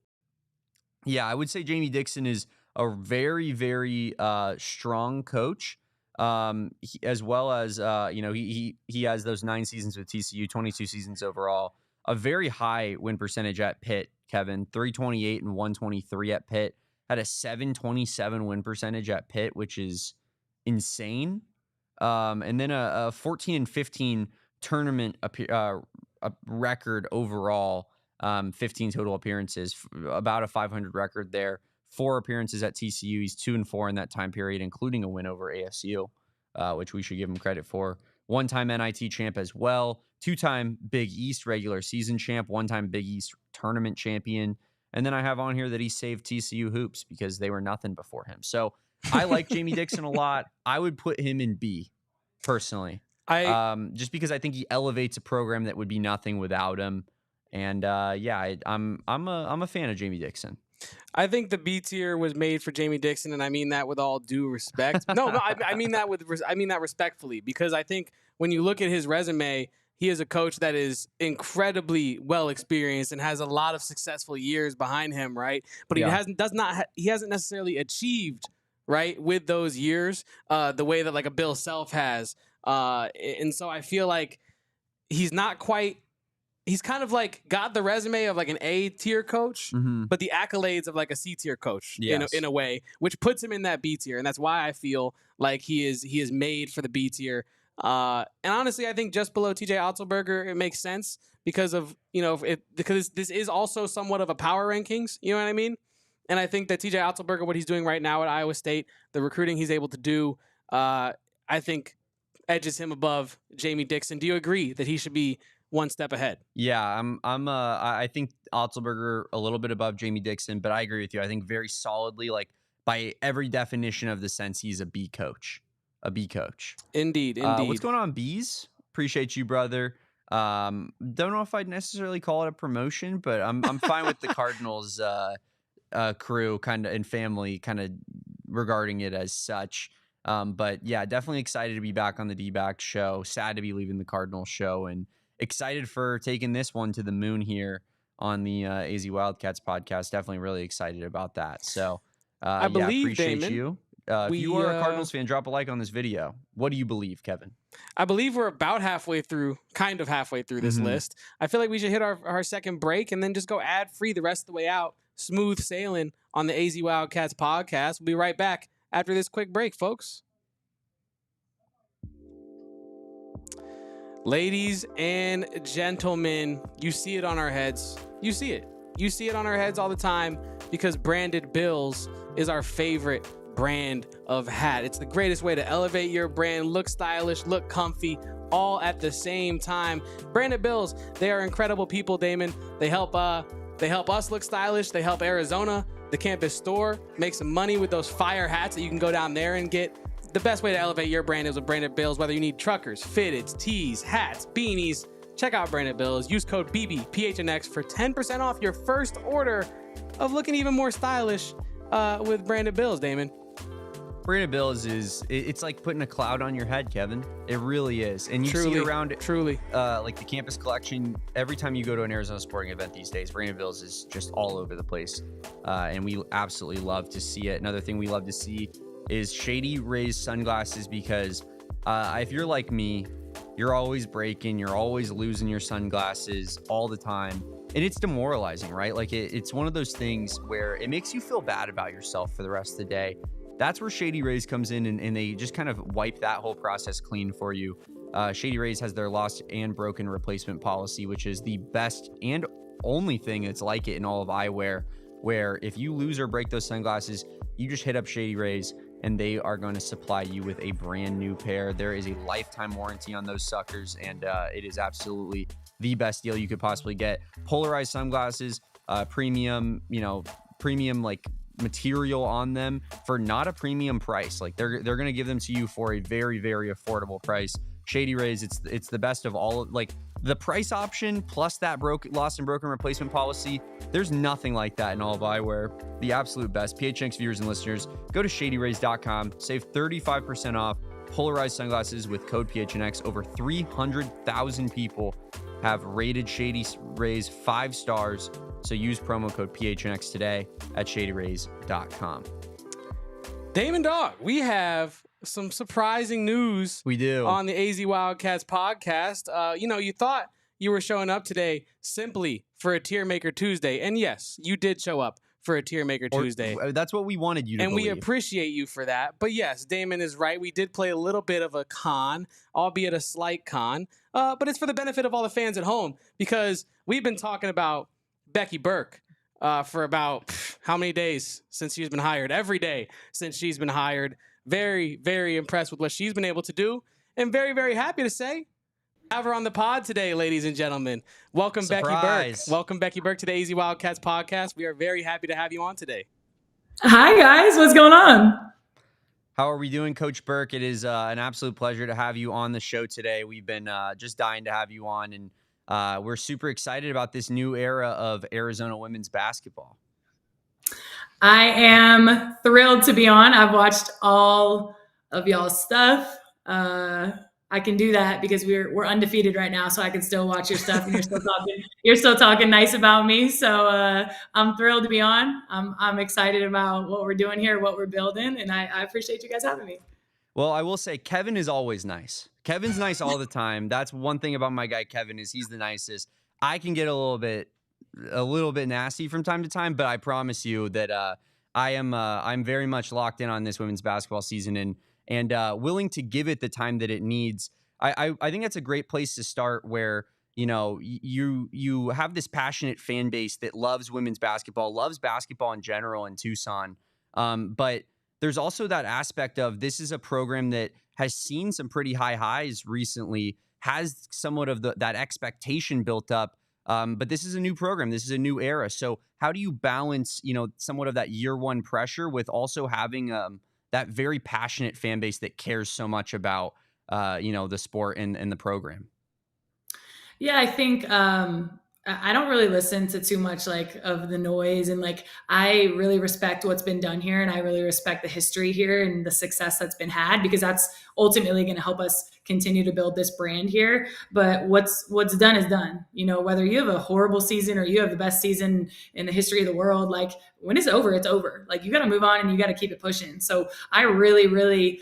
yeah, I would say Jamie Dixon is a very, very strong coach, as well as, he has those 9 seasons with TCU, 22 seasons overall. A very high win percentage at Pitt, Kevin, 328 and 123 at Pitt. Had a 727 win percentage at Pitt, which is insane. And then a 14 and 15 tournament record overall, 15 total appearances, about a 500 record there. 4 appearances at TCU. He's 2-4 in that time period, including a win over ASU, which we should give him credit for. 1-time NIT champ as well. 2-time Big East regular season champ. 1-time Big East tournament champion. And then I have on here that he saved TCU hoops because they were nothing before him. So I like Jamie Dixon a lot. I would put him in B, personally. Just because I think he elevates a program that would be nothing without him. And I'm a fan of Jamie Dixon. I think the B tier was made for Jamie Dixon, and I mean that with all due respect. I mean that respectfully, because I think when you look at his resume, he is a coach that is incredibly well experienced and has a lot of successful years behind him, right? But he hasn't necessarily achieved, right, with those years the way that like a Bill Self has, and so I feel like he's not quite. He's kind of like got the resume of like an A tier coach, but the accolades of like a C tier coach in a way, which puts him in that B tier, and that's why I feel like he is made for the B tier. And honestly, I think just below TJ Otzelberger, it makes sense because of because this is also somewhat of a power rankings. You know what I mean? And I think that TJ Otzelberger, what he's doing right now at Iowa State, the recruiting he's able to do, I think edges him above Jamie Dixon. Do you agree that he should be one step ahead? Yeah, I think Otzelberger a little bit above Jamie Dixon, but I agree with you. I think very solidly, like by every definition of the sense, he's a B coach. Indeed. What's going on, Bees? Appreciate you, brother. Don't know if I'd necessarily call it a promotion, but I'm fine with the Cardinals crew kind of and family kind of regarding it as such. But yeah, definitely excited to be back on the D-back show. Sad to be leaving the Cardinals show, and excited for taking this one to the moon here on the AZ Wildcats podcast. Definitely really excited about that. So I believe, appreciate Damon, you. If you are a Cardinals fan, drop a like on this video. What do you believe, Kevin? I believe we're about halfway through this list. I feel like we should hit our second break and then just go ad-free the rest of the way out. Smooth sailing on the AZ Wildcats podcast. We'll be right back after this quick break, folks. Ladies and gentlemen, you see it on our heads. You see it. You see it on our heads all the time because branded bills is our favorite brand of hat. It's the greatest way to elevate your brand, look stylish, look comfy, all at the same time. Branded bills, they are incredible people, Damon. They help us look stylish. They help Arizona, the campus store, make some money with those fire hats that you can go down there and get. The best way to elevate your brand is with branded bills, whether you need truckers, fitteds, tees, hats, beanies. Check out branded bills. Use code BBPHNX for 10% off your first order of looking even more stylish with branded bills, Damon. Branded bills it's like putting a cloud on your head, Kevin. It really is. And you see it around like the campus collection. Every time you go to an Arizona sporting event these days, branded bills is just all over the place. And we absolutely love to see it. Another thing we love to see is Shady Rays sunglasses, because if you're like me, you're always breaking, you're always losing your sunglasses all the time. And it's demoralizing, right? Like it's one of those things where it makes you feel bad about yourself for the rest of the day. That's where Shady Rays comes in and they just kind of wipe that whole process clean for you. Shady Rays has their lost and broken replacement policy, which is the best and only thing that's like it in all of eyewear, where if you lose or break those sunglasses, you just hit up Shady Rays and they are going to supply you with a brand new pair. There is a lifetime warranty on those suckers, and it is absolutely the best deal you could possibly get. Polarized sunglasses, premium like material on them for not a premium price. Like they're going to give them to you for a very, very affordable price. Shady Rays, it's the best of all. Like the price option plus that lost and broken replacement policy, there's nothing like that in all of eyewear. The absolute best. PHNX viewers and listeners, go to shadyrays.com, save 35% off polarized sunglasses with code PHNX. Over 300,000 people have rated Shady Rays 5 stars. So use promo code PHNX today at shadyrays.com. Damon Dog, we have some surprising news. We do. On the AZ Wildcats podcast. You thought you were showing up today simply for a Tiermaker Tuesday. And yes, you did show up for a Tiermaker Tuesday. That's what we wanted you to believe. And we appreciate you for that. But yes, Damon is right. We did play a little bit of a con, albeit a slight con. But it's for the benefit of all the fans at home, because we've been talking about Becky Burke for about how many days since she's been hired? Every day since she's been hired. Very, very impressed with what she's been able to do, and very, very happy to say have her on the pod today, ladies and gentlemen. Welcome, Surprise. Becky Burke. Welcome, Becky Burke, to the AZ Wildcats podcast. We are very happy to have you on today. Hi, guys. What's going on? How are we doing, Coach Burke? It is an absolute pleasure to have you on the show today. We've been just dying to have you on, and we're super excited about this new era of Arizona women's basketball. I am thrilled to be on. I've watched all of y'all's stuff. I can do that because we're undefeated right now, so I can still watch your stuff, and you're still talking nice about me. So I'm thrilled to be on. I'm excited about what we're doing here, what we're building, and I appreciate you guys having me. Well, I will say Kevin is always nice. Kevin's nice all the time. That's one thing about my guy Kevin, is he's the nicest. I can get a little bit nasty from time to time, but I promise you that I'm very much locked in on this women's basketball season and willing to give it the time that it needs. I think that's a great place to start, where you have this passionate fan base that loves women's basketball, loves basketball in general in Tucson, but there's also that aspect of this is a program that has seen some pretty high highs recently, has somewhat of that expectation built up. But this is a new program. This is a new era. So how do you balance, somewhat of that year one pressure with also having that very passionate fan base that cares so much about, the sport and the program? Yeah, I think I don't really listen to too much like of the noise, and like I really respect what's been done here, and I really respect the history here and the success that's been had, because that's ultimately going to help us continue to build this brand here. But what's done is done. You know, whether you have a horrible season or you have the best season in the history of the world, like when it's over, it's over. Like you got to move on and you got to keep it pushing. So I really, really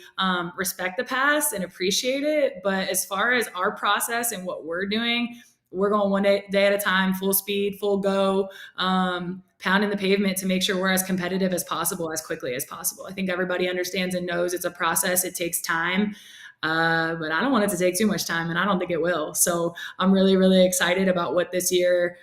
respect the past and appreciate it. But as far as our process and what we're doing, we're going one day at a time, full speed, full go, pounding the pavement to make sure we're as competitive as possible, as quickly as possible. I think everybody understands and knows it's a process. It takes time, but I don't want it to take too much time, and I don't think it will. So I'm really, really excited about what this year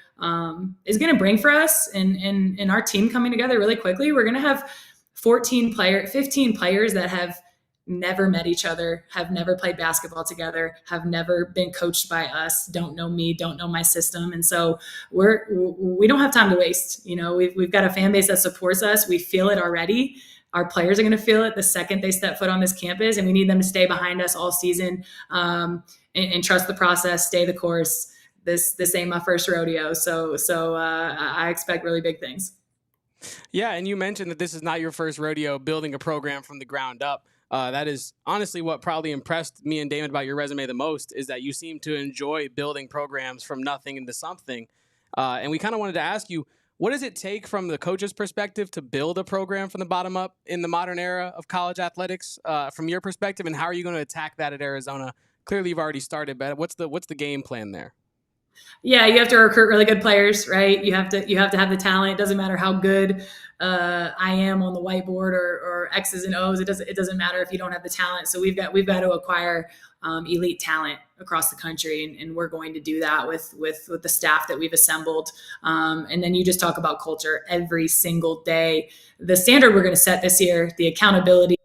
is going to bring for us and our team coming together really quickly. We're going to have 15 players that have never met each other, have never played basketball together, have never been coached by us, don't know me, don't know my system. And so we don't have time to waste. You know, we've got a fan base that supports us. We feel it already. Our players are going to feel it the second they step foot on this campus, and we need them to stay behind us all season and trust the process, stay the course. This ain't my first rodeo. So I expect really big things. Yeah. And you mentioned that this is not your first rodeo building a program from the ground up. That is honestly what probably impressed me and Damon about your resume the most, is that you seem to enjoy building programs from nothing into something. And we kind of wanted to ask you, what does it take from the coach's perspective to build a program from the bottom up in the modern era of college athletics, from your perspective, and how are you going to attack that at Arizona? Clearly you've already started, but what's the game plan there? Yeah, you have to recruit really good players, right? You have to have the talent. It doesn't matter how good I am on the whiteboard or X's and O's. It doesn't matter if you don't have the talent. So we've got to acquire elite talent across the country, and we're going to do that with the staff that we've assembled. And then you just talk about culture every single day. The standard we're going to set this year, the accountability,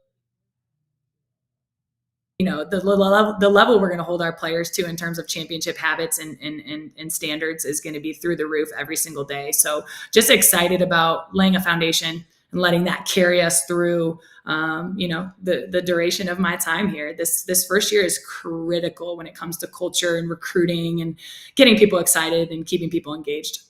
you know, the level we're going to hold our players to in terms of championship habits and standards is going to be through the roof every single day. So just excited about laying a foundation and letting that carry us through, the duration of my time here. This first year is critical when it comes to culture and recruiting and getting people excited and keeping people engaged.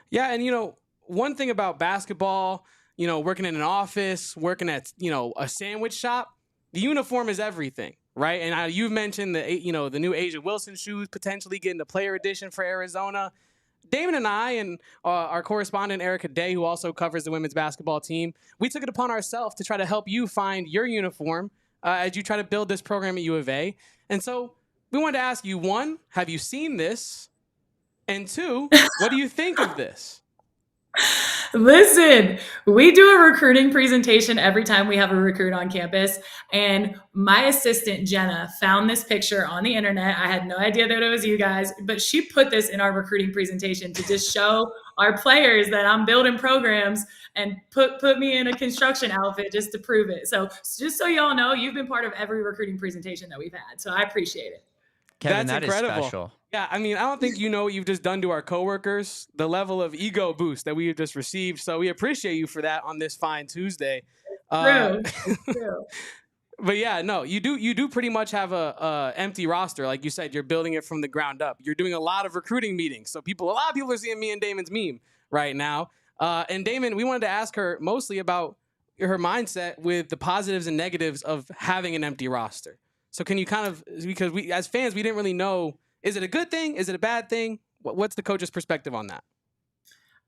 Yeah. And, one thing about basketball, working in an office, working at, a sandwich shop, the uniform is everything, right? And you've mentioned the new Asia Wilson shoes potentially getting the player edition for Arizona. Damon and I and our correspondent Erica Day, who also covers the women's basketball team, we took it upon ourselves to try to help you find your uniform as you try to build this program at U of A. And so we wanted to ask you, one, have you seen this? And two, what do you think of this? Listen, we do a recruiting presentation every time we have a recruit on campus. And my assistant, Jenna, found this picture on the internet. I had no idea that it was you guys, but she put this in our recruiting presentation to just show our players that I'm building programs and put me in a construction outfit just to prove it. So just so y'all know, you've been part of every recruiting presentation that we've had. So I appreciate it. Kevin, That's incredible. Is special. Yeah, I mean, I don't think you know what you've just done to our coworkers, the level of ego boost that we have just received. So we appreciate you for that on this fine Tuesday. True. But yeah, no, you do pretty much have a empty roster. Like you said, you're building it from the ground up. You're doing a lot of recruiting meetings. So a lot of people are seeing me and Damon's meme right now. And Damon, we wanted to ask her mostly about her mindset with the positives and negatives of having an empty roster. So can you because we as fans, we didn't really know, is it a good thing? Is it a bad thing? What's the coach's perspective on that?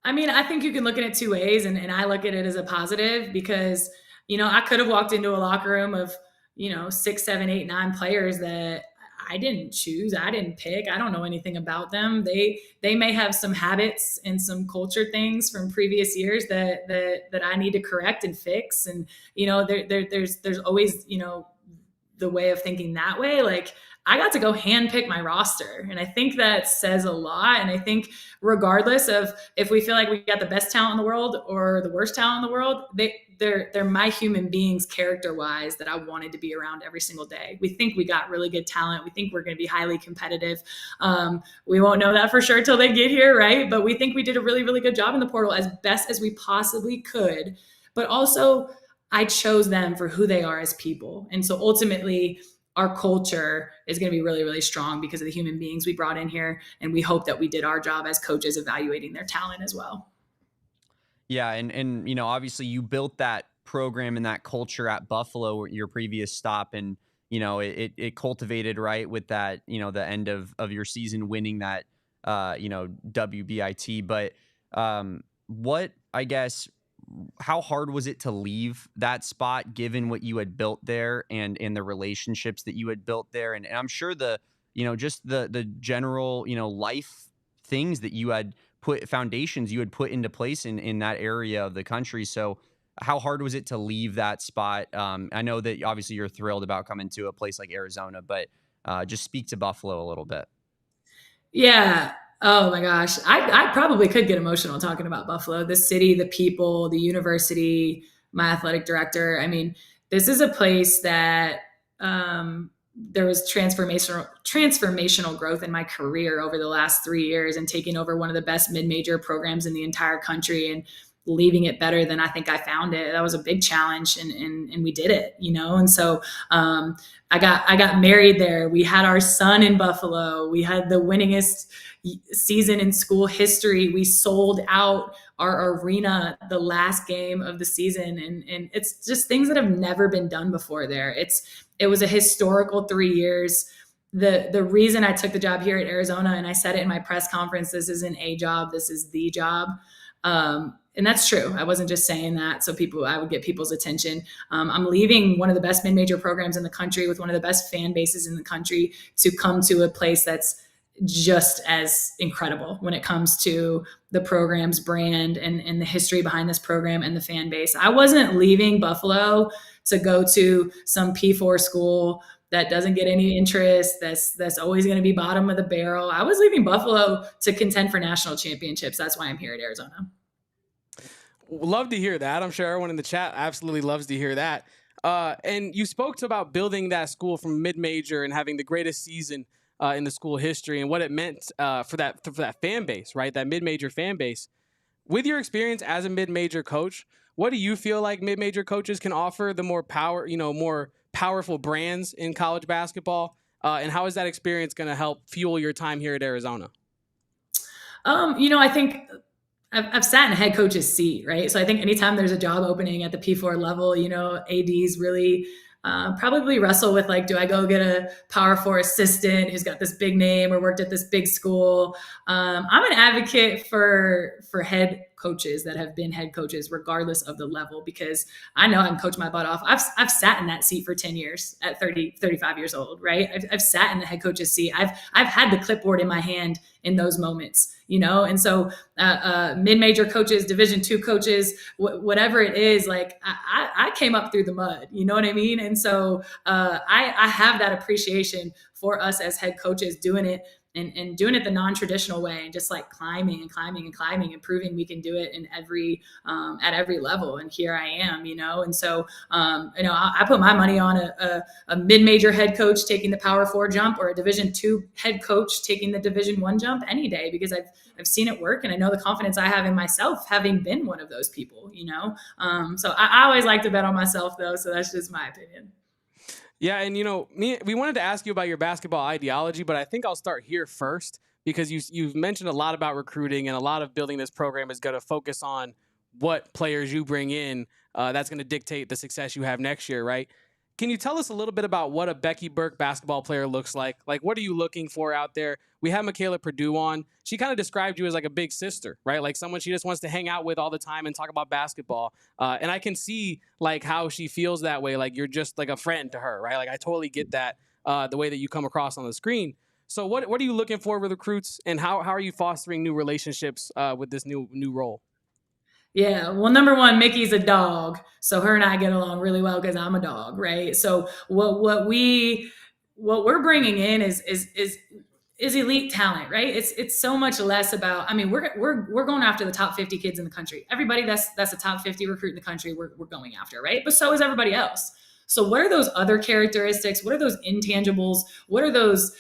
I mean, I think you can look at it two ways, and I look at it as a positive because, I could have walked into a locker room of, 6, 7, 8, 9 players that I didn't choose. I didn't pick. I don't know anything about them. They may have some habits and some culture things from previous years that I need to correct and fix. And, there's always, the way of thinking that way. Like I got to go handpick my roster. And I think that says a lot. And I think regardless of if we feel like we got the best talent in the world or the worst talent in the world, they're my human beings character wise that I wanted to be around every single day. We think we got really good talent. We think we're going to be highly competitive. We won't know that for sure till they get here. Right. But we think we did a really, really good job in the portal as best as we possibly could. But also I chose them for who they are as people. And so ultimately our culture is going to be really, really strong because of the human beings we brought in here. And we hope that we did our job as coaches evaluating their talent as well. Yeah. And, you know, obviously you built that program and that culture at Buffalo, your previous stop. And, you know, it cultivated right with that, you know, the end of your season winning that, you know, WBIT. But what, I guess, how hard was it to leave that spot given what you had built there and the relationships that you had built there? And I'm sure you know, just the general, you know, life things that you had foundations you had put into place in that area of the country. So how hard was it to leave that spot? I know that obviously you're thrilled about coming to a place like Arizona, but just speak to Buffalo a little bit. Yeah. Oh my gosh. I probably could get emotional talking about Buffalo, the city, the people, the university, my athletic director. I mean, this is a place that there was transformational growth in my career over the last 3 years, and taking over one of the best mid-major programs in the entire country and leaving it better than I think I found it. That was a big challenge, and we did it, you know? And so I got married there. We had our son in Buffalo. We had the winningest season in school history. We sold out our arena the last game of the season. And it's just things that have never been done before there. It was a historical 3 years. The reason I took the job here at Arizona, and I said it in my press conference, this isn't a job, this is the job. And that's true. I wasn't just saying that so I would get people's attention. I'm leaving one of the best mid-major programs in the country with one of the best fan bases in the country to come to a place that's just as incredible when it comes to the program's brand and the history behind this program and the fan base. I wasn't leaving Buffalo to go to some P4 school that doesn't get any interest, that's always going to be bottom of the barrel. I was leaving Buffalo to contend for national championships. That's why I'm here at Arizona. Love to hear that. I'm sure everyone in the chat absolutely loves to hear that. And you spoke about building that school from mid-major and having the greatest season in the school history and what it meant for that fan base, right? That mid-major fan base. With your experience as a mid-major coach, what do you feel like mid-major coaches can offer the more powerful brands in college basketball? And how is that experience going to help fuel your time here at Arizona? I think I've sat in a head coach's seat, right? So I think anytime there's a job opening at the P4 level, ADs really probably wrestle with, like, do I go get a Power 4 assistant who's got this big name or worked at this big school? I'm an advocate for head coaches that have been head coaches regardless of the level, because I know I can coach my butt off. I've sat in that seat for 10 years at 35 years old, right? I've sat in the head coach's seat. I've had the clipboard in my hand in those moments, and so mid-major coaches, Division II coaches, whatever it is, like I came up through the mud, you know what I mean? And so I have that appreciation for us as head coaches doing it and doing it the non-traditional way, and just like climbing and proving we can do it in at every level. And here I am, and so I put my money on a mid-major head coach taking the Power 4 jump, or a Division II head coach taking the Division I jump any day, because I've seen it work, and I know the confidence I have in myself having been one of those people, so I always like to bet on myself, though. So that's just my opinion. Yeah, and we wanted to ask you about your basketball ideology, but I think I'll start here first, because you've mentioned a lot about recruiting, and a lot of building this program is going to focus on what players you bring in. That's going to dictate the success you have next year, right? Can you tell us a little bit about what a Becky Burke basketball player looks like? Like, what are you looking for out there? We have Michaela Purdue on. She kind of described you as like a big sister, right? Like someone she just wants to hang out with all the time and talk about basketball. And I can see like how she feels that way. Like you're just like a friend to her, right? Like I totally get that, the way that you come across on the screen. So what are you looking for with recruits, and how are you fostering new relationships with this new role? Yeah. Well, number one, Mickey's a dog. So her and I get along really well because I'm a dog, right? So what we're bringing in is elite talent, right? It's so much less about, I mean, we're going after the top 50 kids in the country. Everybody that's a top 50 recruit in the country, we're going after, right? But so is everybody else. So what are those other characteristics? What are those intangibles? What are those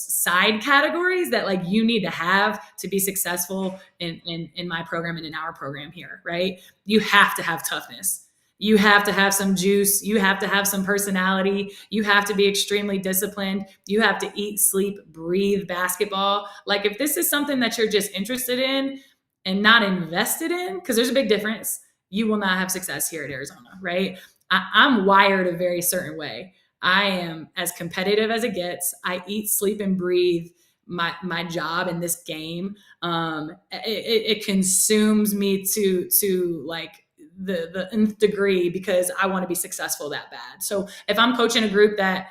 side categories that like you need to have to be successful in my program and in our program here, right? You have to have toughness. You have to have some juice. You have to have some personality. You have to be extremely disciplined. You have to eat, sleep, breathe basketball. Like if this is something that you're just interested in and not invested in, because there's a big difference, you will not have success here at Arizona, right? I'm wired a very certain way. I am as competitive as it gets. I eat, sleep, and breathe my job in this game. It consumes me to like the nth degree because I want to be successful that bad. So if I'm coaching a group that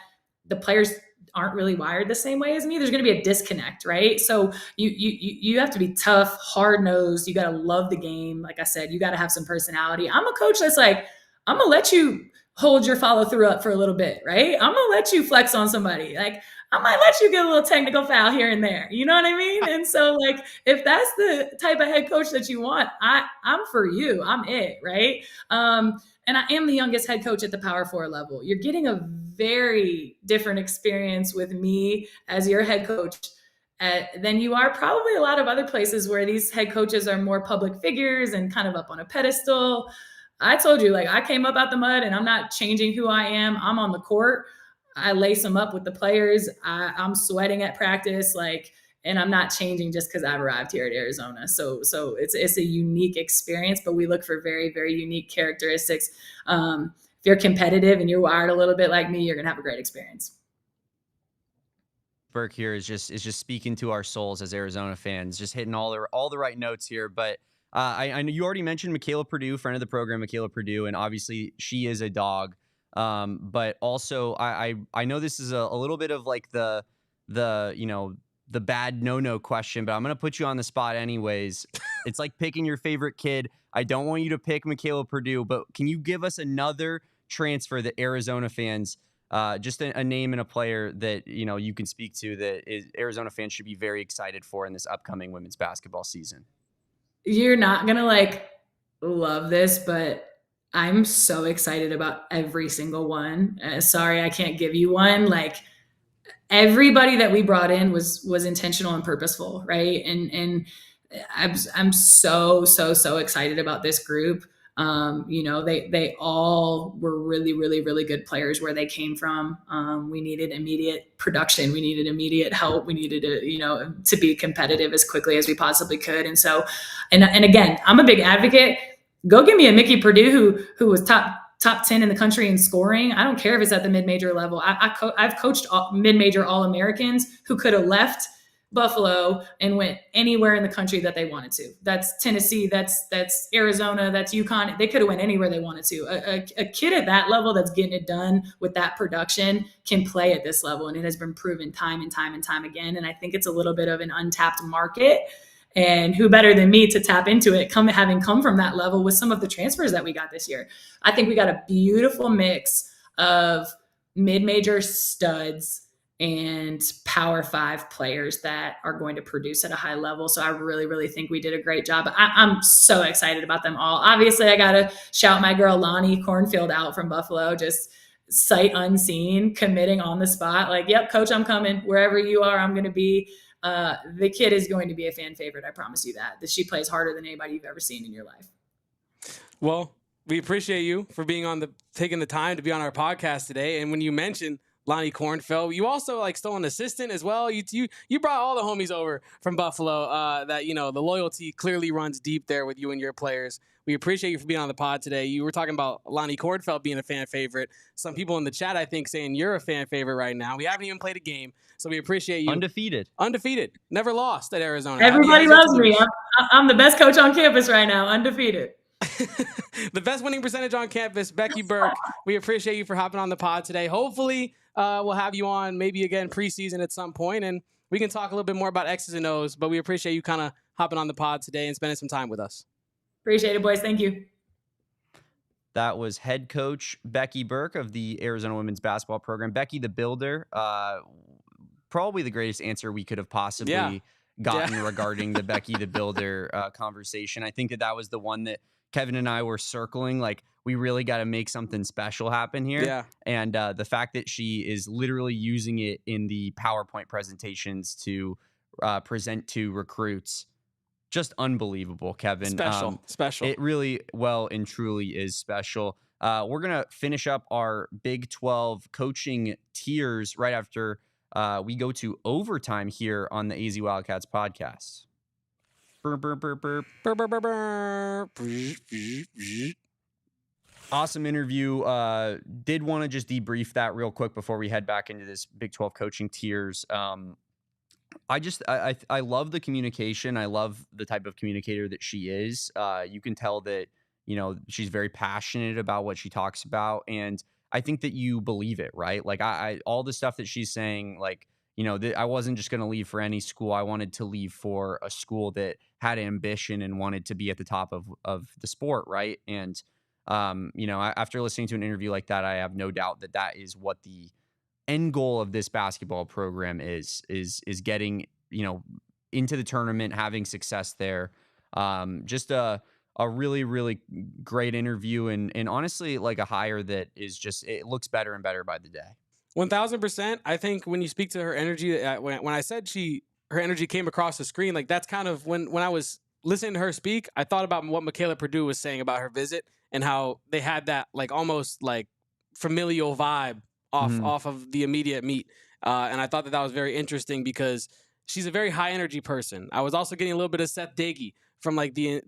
the players aren't really wired the same way as me, there's going to be a disconnect, right? So you have to be tough, hard nosed. You got to love the game. Like I said, you got to have some personality. I'm a coach that's like, I'm gonna let you hold your follow through up for a little bit, right? I'm gonna let you flex on somebody. Like I might let you get a little technical foul here and there. You know what I mean? And so like, if that's the type of head coach that you want, I'm for you. I'm it, right? And I am the youngest head coach at the Power 4 level. You're getting a very different experience with me as your head coach than you are probably a lot of other places where these head coaches are more public figures and kind of up on a pedestal. I told you, like, I came up out the mud and I'm not changing who I am. I'm on the court. I lace them up with the players. I'm sweating at practice, like, and I'm not changing just because I've arrived here at Arizona. So it's a unique experience, but we look for very, very unique characteristics. If you're competitive and you're wired a little bit like me, you're going to have a great experience. Burke here is just speaking to our souls as Arizona fans, just hitting all the right notes here. But I know you already mentioned Michaela Purdue, friend of the program, Michaela Purdue, and obviously she is a dog. But also I know this is a little bit of like the bad no question, but I'm gonna put you on the spot anyways. It's like picking your favorite kid. I don't want you to pick Michaela Purdue, but can you give us another transfer that Arizona fans, just a name and a player that you can speak to that Arizona fans should be very excited for in this upcoming women's basketball season? You're not going to like love this, but I'm so excited about every single one. Sorry, I can't give you one. Like everybody that we brought in was intentional and purposeful, right? And I'm so excited about this group. They all were really, really, really good players where they came from. We needed immediate production. We needed immediate help. We needed to be competitive as quickly as we possibly could. And so, and again, I'm a big advocate. Go give me a Mickey Purdue who was top 10 in the country in scoring. I don't care if it's at the mid-major level. I've coached mid-major All-Americans who could have left Buffalo and went anywhere in the country that they wanted to. That's Tennessee, that's Arizona, that's UConn. They could have went anywhere they wanted to. A kid at that level that's getting it done with that production can play at this level, and it has been proven time and time again. And I think it's a little bit of an untapped market. And who better than me to tap into it, having come from that level with some of the transfers that we got this year. I think we got a beautiful mix of mid-major studs and Power 5 players that are going to produce at a high level. So I really, really think we did a great job. I'm so excited about them all. Obviously, I got to shout my girl Lonnie Cornfield out from Buffalo, just sight unseen, committing on the spot. Like, yep, coach, I'm coming. Wherever you are, I'm going to be. The kid is going to be a fan favorite. I promise you that she plays harder than anybody you've ever seen in your life. Well, we appreciate you for taking the time to be on our podcast today. And when you mentioned Lonnie Cornfield, you also stole an assistant as well. You brought all the homies over from Buffalo. That the loyalty clearly runs deep there with you and your players. We appreciate you for being on the pod today. You were talking about Lonnie Cornfield being a fan favorite. Some people in the chat, I think, saying you're a fan favorite right now. We haven't even played a game, so we appreciate you. Undefeated, never lost at Arizona. Everybody loves me. I'm the best coach on campus right now, undefeated. The best winning percentage on campus, Becky Burke. We appreciate you for hopping on the pod today. Hopefully, we'll have you on maybe again preseason at some point, and we can talk a little bit more about X's and O's, but we appreciate you kind of hopping on the pod today and spending some time with us. Appreciate it, boys. Thank you. That was head coach Becky Burke of the Arizona women's basketball program. Becky the Builder, probably the greatest answer we could have possibly gotten regarding the Becky the Builder conversation. I think that was the one that Kevin and I were circling. Like, we really got to make something special happen here. Yeah. And the fact that she is literally using it in the PowerPoint presentations to present to recruits, just unbelievable, Kevin. Special. It really, well and truly is special. We're going to finish up our Big 12 coaching tiers right after we go to overtime here on the AZ Wildcats podcast. Burp, burp, burp, burp. Burr, burr, burr, burr. Awesome interview. Did want to just debrief that real quick before we head back into this Big 12 coaching tiers. I love the communication. I love the type of communicator that she is. You can tell that, she's very passionate about what she talks about. And I think that you believe it, right? Like I all the stuff that she's saying, like, I wasn't just going to leave for any school. I wanted to leave for a school that had ambition and wanted to be at the top of the sport. Right. And, after listening to an interview like that, I have no doubt that that is what the end goal of this basketball program is getting, into the tournament, having success there. Just a really, really great interview and honestly, like a hire that is just, it looks better and better by the day. 1000%. I think when you speak to her energy, when I said her energy came across the screen, like that's kind of when I was listening to her speak, I thought about what Michaela Purdue was saying about her visit and how they had that like almost like familial vibe off of the immediate meet. And I thought that was very interesting because she's a very high energy person. I was also getting a little bit of Seth Dagey from like the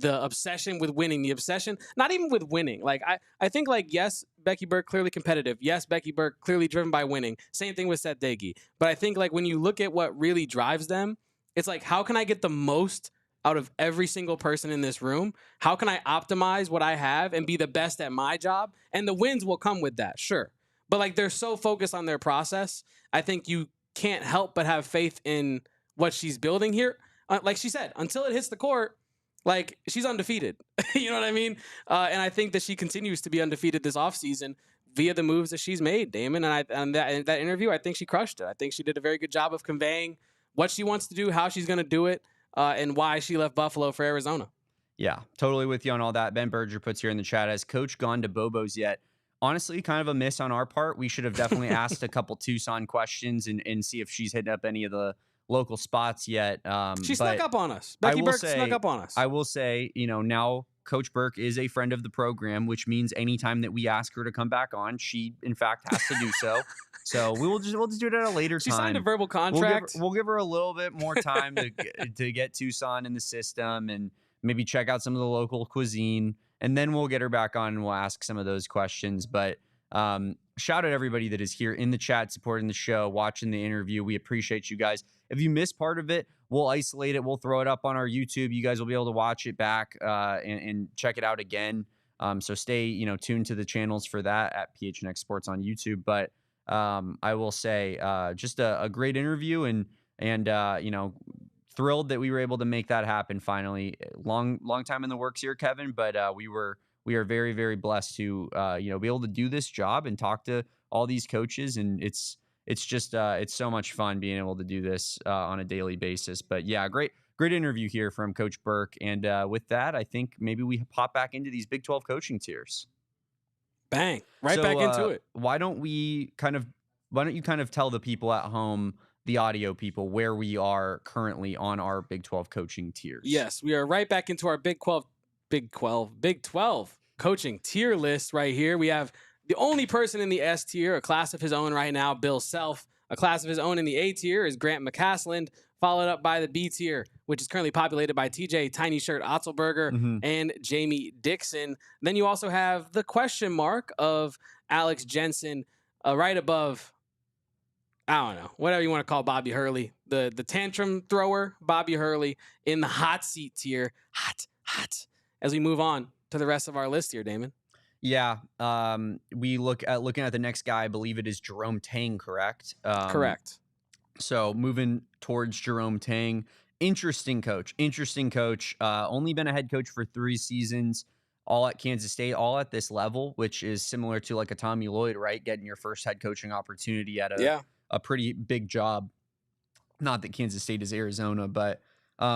obsession with winning, the obsession, not even with winning. Like I think like, yes, Becky Burke clearly competitive. Yes, Becky Burke clearly driven by winning. Same thing with Seth Dagey. But I think like when you look at what really drives them, it's like, how can I get the most out of every single person in this room? How can I optimize what I have and be the best at my job? And the wins will come with that, sure. But like they're so focused on their process, I think you can't help but have faith in what she's building here. Like she said, until it hits the court, like she's undefeated. You know what I mean? And I think that she continues to be undefeated this offseason via the moves that she's made, Damon. And that interview, I think she crushed it. I think she did a very good job of conveying what she wants to do, how she's going to do it, and why she left Buffalo for Arizona. Yeah, totally with you on all that. Ben Berger puts here in the chat, has Coach gone to Bobo's yet? Honestly, kind of a miss on our part. We should have definitely asked a couple Tucson questions and see if she's hitting up any of the local spots yet. She snuck up on us. Becky Burke snuck up on us. I will say, now Coach Burke is a friend of the program, which means anytime that we ask her to come back on, she in fact has to do so. So we'll just do it at a later time. She signed a verbal contract. We'll give her a little bit more time to get Tucson in the system and maybe check out some of the local cuisine. And then we'll get her back on and we'll ask some of those questions. But shout out everybody that is here in the chat, supporting the show, watching the interview. We appreciate you guys. If you missed part of it, we'll isolate it. We'll throw it up on our YouTube. You guys will be able to watch it back and check it out again. So stay, tuned to the channels for that at PHNX Sports on YouTube. But I will say just a great interview and thrilled that we were able to make that happen finally. Long time in the works here, Kevin, but we are very, very blessed to be able to do this job and talk to all these coaches, and it's just it's so much fun being able to do this on a daily basis. But yeah, great interview here from Coach Burke, and with that, I think maybe we pop back into these Big 12 coaching tiers. Bang, back into it. Why don't you kind of tell the people at home, the audio people, where we are currently on our Big 12 coaching tiers? Yes, we are right back into our Big 12 coaching tier list right here. We have the only person in the S tier, a class of his own right now, Bill Self. A class of his own in the A tier is Grant McCasland, followed up by the B tier, which is currently populated by TJ Tiny Shirt Otzelberger and Jamie Dixon. Then you also have the question mark of Alex Jensen, right above, I don't know, whatever you want to call Bobby Hurley, the tantrum thrower, Bobby Hurley, in the hot seat tier. Hot. As we move on to the rest of our list here, Damon. Yeah. We looking at the next guy, I believe it is Jerome Tang, correct? Correct. So moving towards Jerome Tang, interesting coach. Only been a head coach for 3 seasons, all at Kansas State, all at this level, which is similar to like a Tommy Lloyd, right? Getting your first head coaching opportunity at a pretty big job. Not that Kansas State is Arizona, but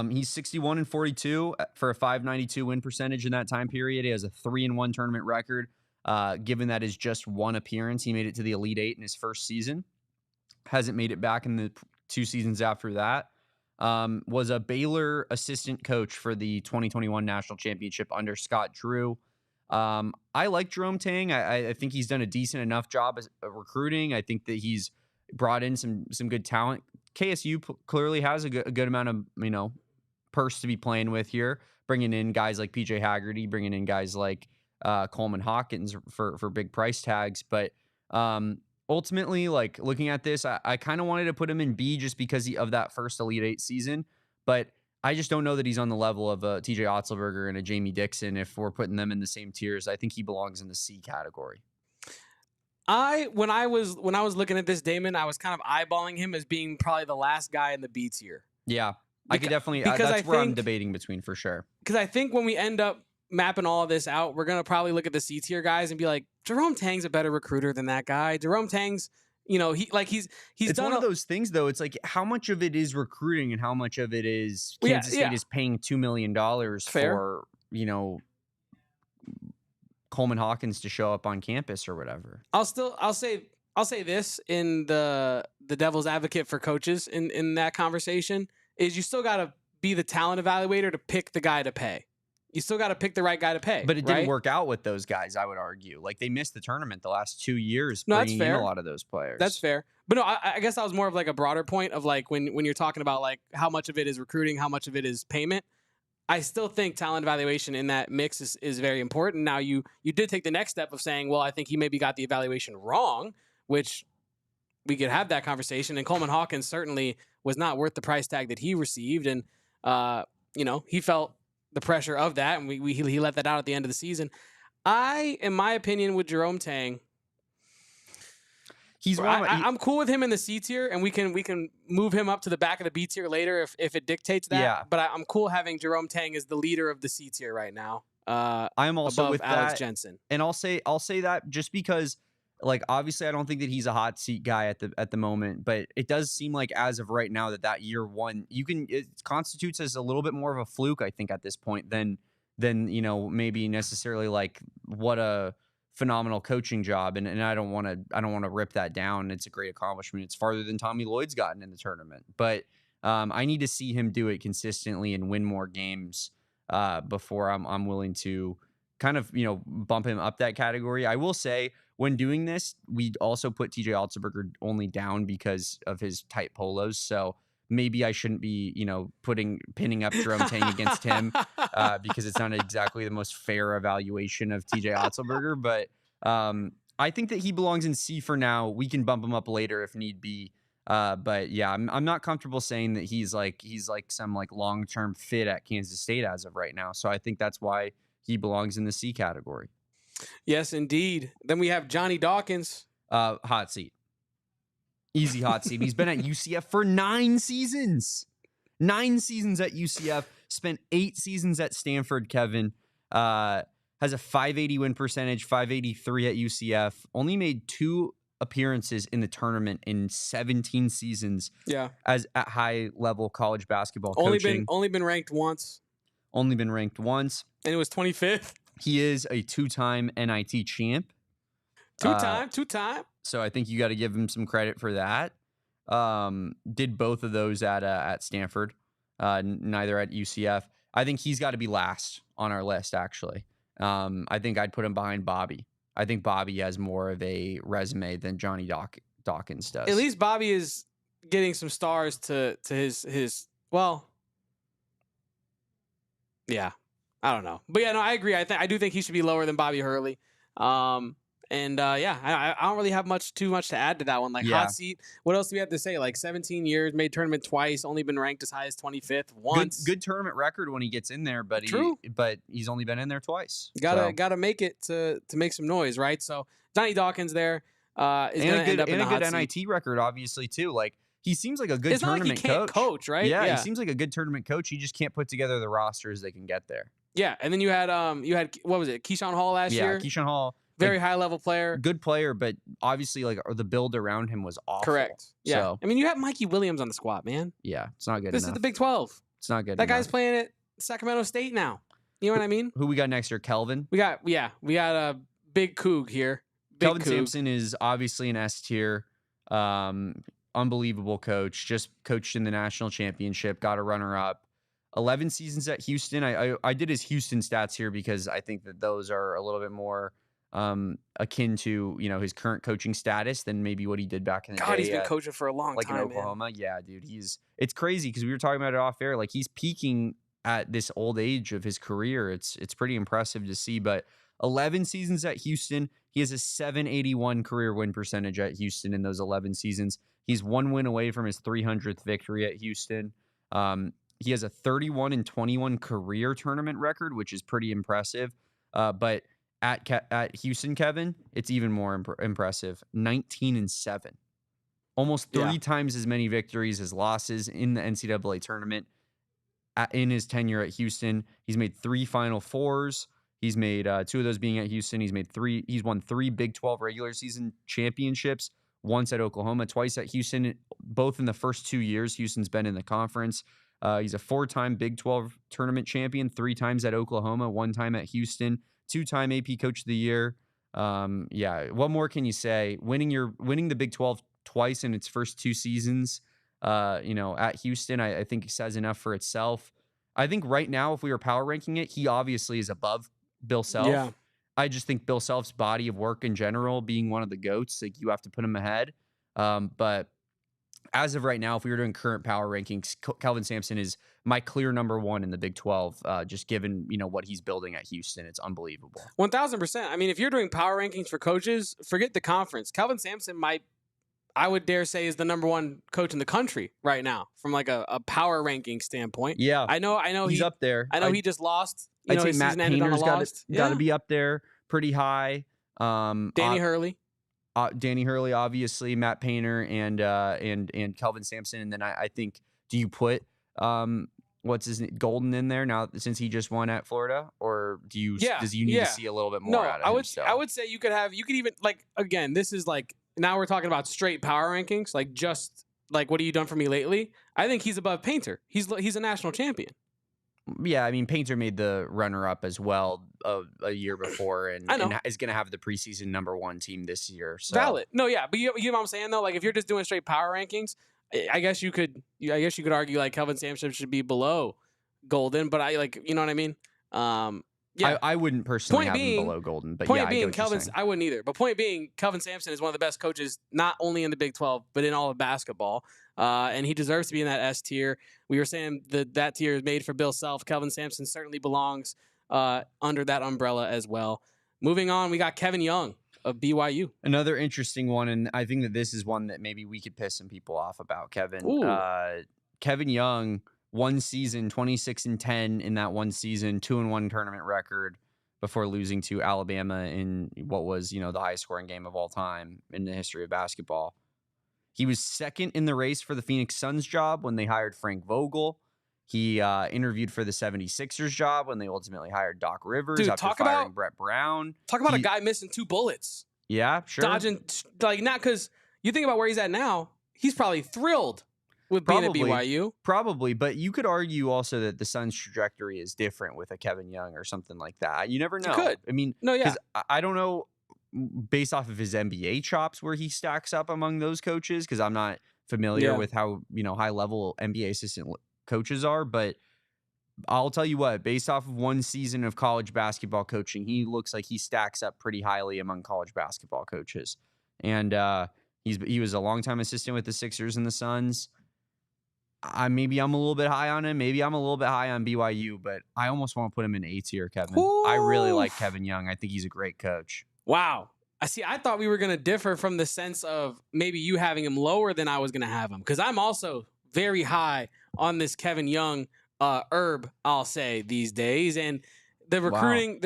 he's 61-42 for a .592 win percentage in that time period. He has a 3-1 tournament record. Given that is just one appearance, he made it to the Elite Eight in his first season. Hasn't made it back in the 2 seasons after that. Was a Baylor assistant coach for the 2021 national championship under Scott Drew. I like Jerome Tang. I think he's done a decent enough job as recruiting. I think that he's brought in some good talent. KSU clearly has a good amount of, purse to be playing with here, bringing in guys like PJ Haggerty, bringing in guys like Coleman Hawkins for big price tags. But ultimately, like looking at this, I kind of wanted to put him in B just because of that first Elite Eight season. But I just don't know that he's on the level of a TJ Otzelberger and a Jamie Dixon. If we're putting them in the same tiers, I think he belongs in the C category. When I was looking at this, Damon, I was kind of eyeballing him as being probably the last guy in the B tier. Yeah, I could definitely. That's where I'm debating between for sure. Because I think when we end up mapping all of this out, we're gonna probably look at the C tier guys and be like, Jerome Tang's a better recruiter than that guy. Jerome Tang's, he's It's done one of those things though. It's like how much of it is recruiting and how much of it is Kansas State is paying $2 million for Coleman Hawkins to show up on campus or whatever. I'll say this in the devil's advocate for coaches in that conversation is you still got to be the talent evaluator to pick the guy to pay. You still got to pick the right guy to pay. But it didn't work out with those guys, I would argue. Like they missed the tournament the last 2 years bringing in a lot of those players. That's fair. But no, I guess that was more of like a broader point of like when you're talking about like how much of it is recruiting, how much of it is payment. I still think talent evaluation in that mix is very important. Now, you did take the next step of saying, well, I think he maybe got the evaluation wrong, which we could have that conversation. And Coleman Hawkins certainly was not worth the price tag that he received. And, he felt the pressure of that, and he let that out at the end of the season. In my opinion, with Jerome Tang, I'm cool with him in the C tier, and we can move him up to the back of the B tier later if it dictates that. Yeah. But I'm cool having Jerome Tang as the leader of the C tier right now. I'm also above with Alex that, Jensen, and I'll say that just because, like, obviously I don't think that he's a hot seat guy at the moment, but it does seem like as of right now that year one it constitutes as a little bit more of a fluke, I think, at this point than maybe necessarily like what a phenomenal coaching job, and I don't want to rip that down. It's a great accomplishment. It's farther than Tommy Lloyd's gotten in the tournament, but I need to see him do it consistently and win more games before I'm willing to kind of bump him up that category. I will say when doing this, we also put TJ Otzelberger only down because of his tight polos, so maybe I shouldn't be pinning up Jerome Tang against him because it's not exactly the most fair evaluation of TJ Otzelberger. But I think that he belongs in C for now. We can bump him up later if need be. But yeah, I'm not comfortable saying that he's like some like long-term fit at Kansas State as of right now. So I think that's why he belongs in the C category. Yes, indeed. Then we have Johnny Dawkins. Hot seat. Easy hot seat. He's been at UCF for 9 seasons. 9 seasons at UCF. Spent 8 seasons at Stanford, Kevin. Has a 580 win percentage, 583 at UCF. Only made 2 appearances in the tournament in 17 seasons. Yeah. As at high level college basketball coaching. Only been ranked once. Only been ranked once. And it was 25th. He is a 2-time NIT champ. Two-time. So I think you got to give him some credit for that. Did both of those at Stanford, neither at UCF. I think he's got to be last on our list, actually. I think I'd put him behind Bobby. I think Bobby has more of a resume than Johnny Dawkins does. At least Bobby is getting some stars to his well. Yeah, I don't know, but yeah, no, I agree. I do think he should be lower than Bobby Hurley. I don't really have too much to add to that one. Like hot seat. What else do we have to say? Like 17 years, made tournament twice, only been ranked as high as 25th once. Good tournament record when he gets in there, but he's only been in there twice. Gotta make it to make some noise, right? So Johnny Dawkins there is going to end up in the hot seat. And a good NIT record, obviously too. Like he seems like a good tournament like he can't coach, right? Yeah, he seems like a good tournament coach. He just can't put together the rosters they can get there. Yeah, and then you had what was it? Keyshawn Hall last year. Yeah, Keyshawn Hall. Very high level player. Good player, but obviously the build around him was awful. Correct. Yeah. So, I mean, you have Mikey Williams on the squad, man. Yeah, it's not good This enough. is the Big 12. It's not good That enough. guy's playing at Sacramento State now. You know what I mean? Who we got next year? Kelvin? We got a big Coug here. Kelvin Sampson is obviously an S tier. Unbelievable coach. Just coached in the national championship. Got a runner-up. 11 seasons at Houston. I did his Houston stats here because I think that those are a little bit more akin to, his current coaching status than maybe what he did back in the day. God, he's been coaching for a long like time, in Oklahoma. man. Yeah, dude. It's crazy because we were talking about it off air. Like, he's peaking at this old age of his career. It's pretty impressive to see. But 11 seasons at Houston, he has a 781 career win percentage at Houston in those 11 seasons. He's 1 win away from his 300th victory at Houston. He has a 31-21 career tournament record, which is pretty impressive. But at Houston, Kevin, it's even more impressive. 19-7, almost 3 times as many victories as losses in the NCAA tournament. In his tenure at Houston, he's made 3 Final Fours. He's made 2 of those being at Houston. He's won 3 Big 12 regular season championships. Once at Oklahoma, twice at Houston, both in the first 2 years Houston's been in the conference. He's a 4-time Big 12 tournament champion, 3 times at Oklahoma, 1 time at Houston, 2-time AP Coach of the Year. What more can you say? Winning the Big 12 twice in its first 2 seasons, at Houston, I think says enough for itself. I think right now, if we were power ranking it, he obviously is above Bill Self. Yeah. I just think Bill Self's body of work in general, being one of the GOATs, like, you have to put him ahead. But as of right now, if we were doing current power rankings, Kelvin Sampson is my clear number 1 in the Big 12, just given, what he's building at Houston. It's unbelievable. 1,000%. I mean, if you're doing power rankings for coaches, forget the conference. Kelvin Sampson I would dare say, is the number 1 coach in the country right now from like a power ranking standpoint. Yeah. I know he's up there. I know he just lost. I'd say his Matt season ended on a Painter's loss. got to be up there pretty high. Danny Hurley. Danny Hurley, obviously, Matt Painter, and Kelvin Sampson. And then I think, do you put what's his name, Golden in there now since he just won at Florida, or does you need to see a little bit more out of him? I would say you could even, like, again, this is like, now we're talking about straight power rankings, like, just like, what have you done for me lately? I think he's above Painter. He's a national champion. Yeah, I mean, Painter made the runner-up as well a year before, and is going to have the preseason number 1 team this year. So. Valid. No, yeah, but you know what I'm saying, though? Like, if you're just doing straight power rankings, I guess you could argue, like, Kelvin Sampson should be below Golden, but you know what I mean? Yeah. I wouldn't personally have him below Golden, but I wouldn't either. But point being, Kelvin Sampson is one of the best coaches, not only in the Big 12, but in all of basketball. And he deserves to be in that S tier. We were saying that tier is made for Bill Self. Kelvin Sampson certainly belongs under that umbrella as well. Moving on, we got Kevin Young of BYU. Another interesting one, and I think that this is one that maybe we could piss some people off about, Kevin. Kevin Young, 1 season, 26-10 in that 1 season, 2-1 tournament record before losing to Alabama in what was, the highest scoring game of all time in the history of basketball. He was second in the race for the Phoenix Suns job when they hired Frank Vogel. He interviewed for the 76ers job when they ultimately hired Doc Rivers after firing Brett Brown. Talk about a guy missing 2 bullets. Yeah, sure. Dodging, not because you think about where he's at now, he's probably thrilled with being at BYU. Probably, but you could argue also that the Suns' trajectory is different with a Kevin Young or something like that. You never know. You could. I mean, because I don't know, based off of his NBA chops, where he stacks up among those coaches, because I'm not familiar with how high-level NBA assistant coaches are, but I'll tell you what, based off of 1 season of college basketball coaching, he looks like he stacks up pretty highly among college basketball coaches. And he was a longtime assistant with the Sixers and the Suns. Maybe I'm a little bit high on him. Maybe I'm a little bit high on BYU, but I almost want to put him in A tier, Kevin. Oof. I really like Kevin Young. I think he's a great coach. Wow. I thought we were going to differ from the sense of maybe you having him lower than I was going to have him, because I'm also very high on this Kevin Young herb, I'll say, these days. And the recruiting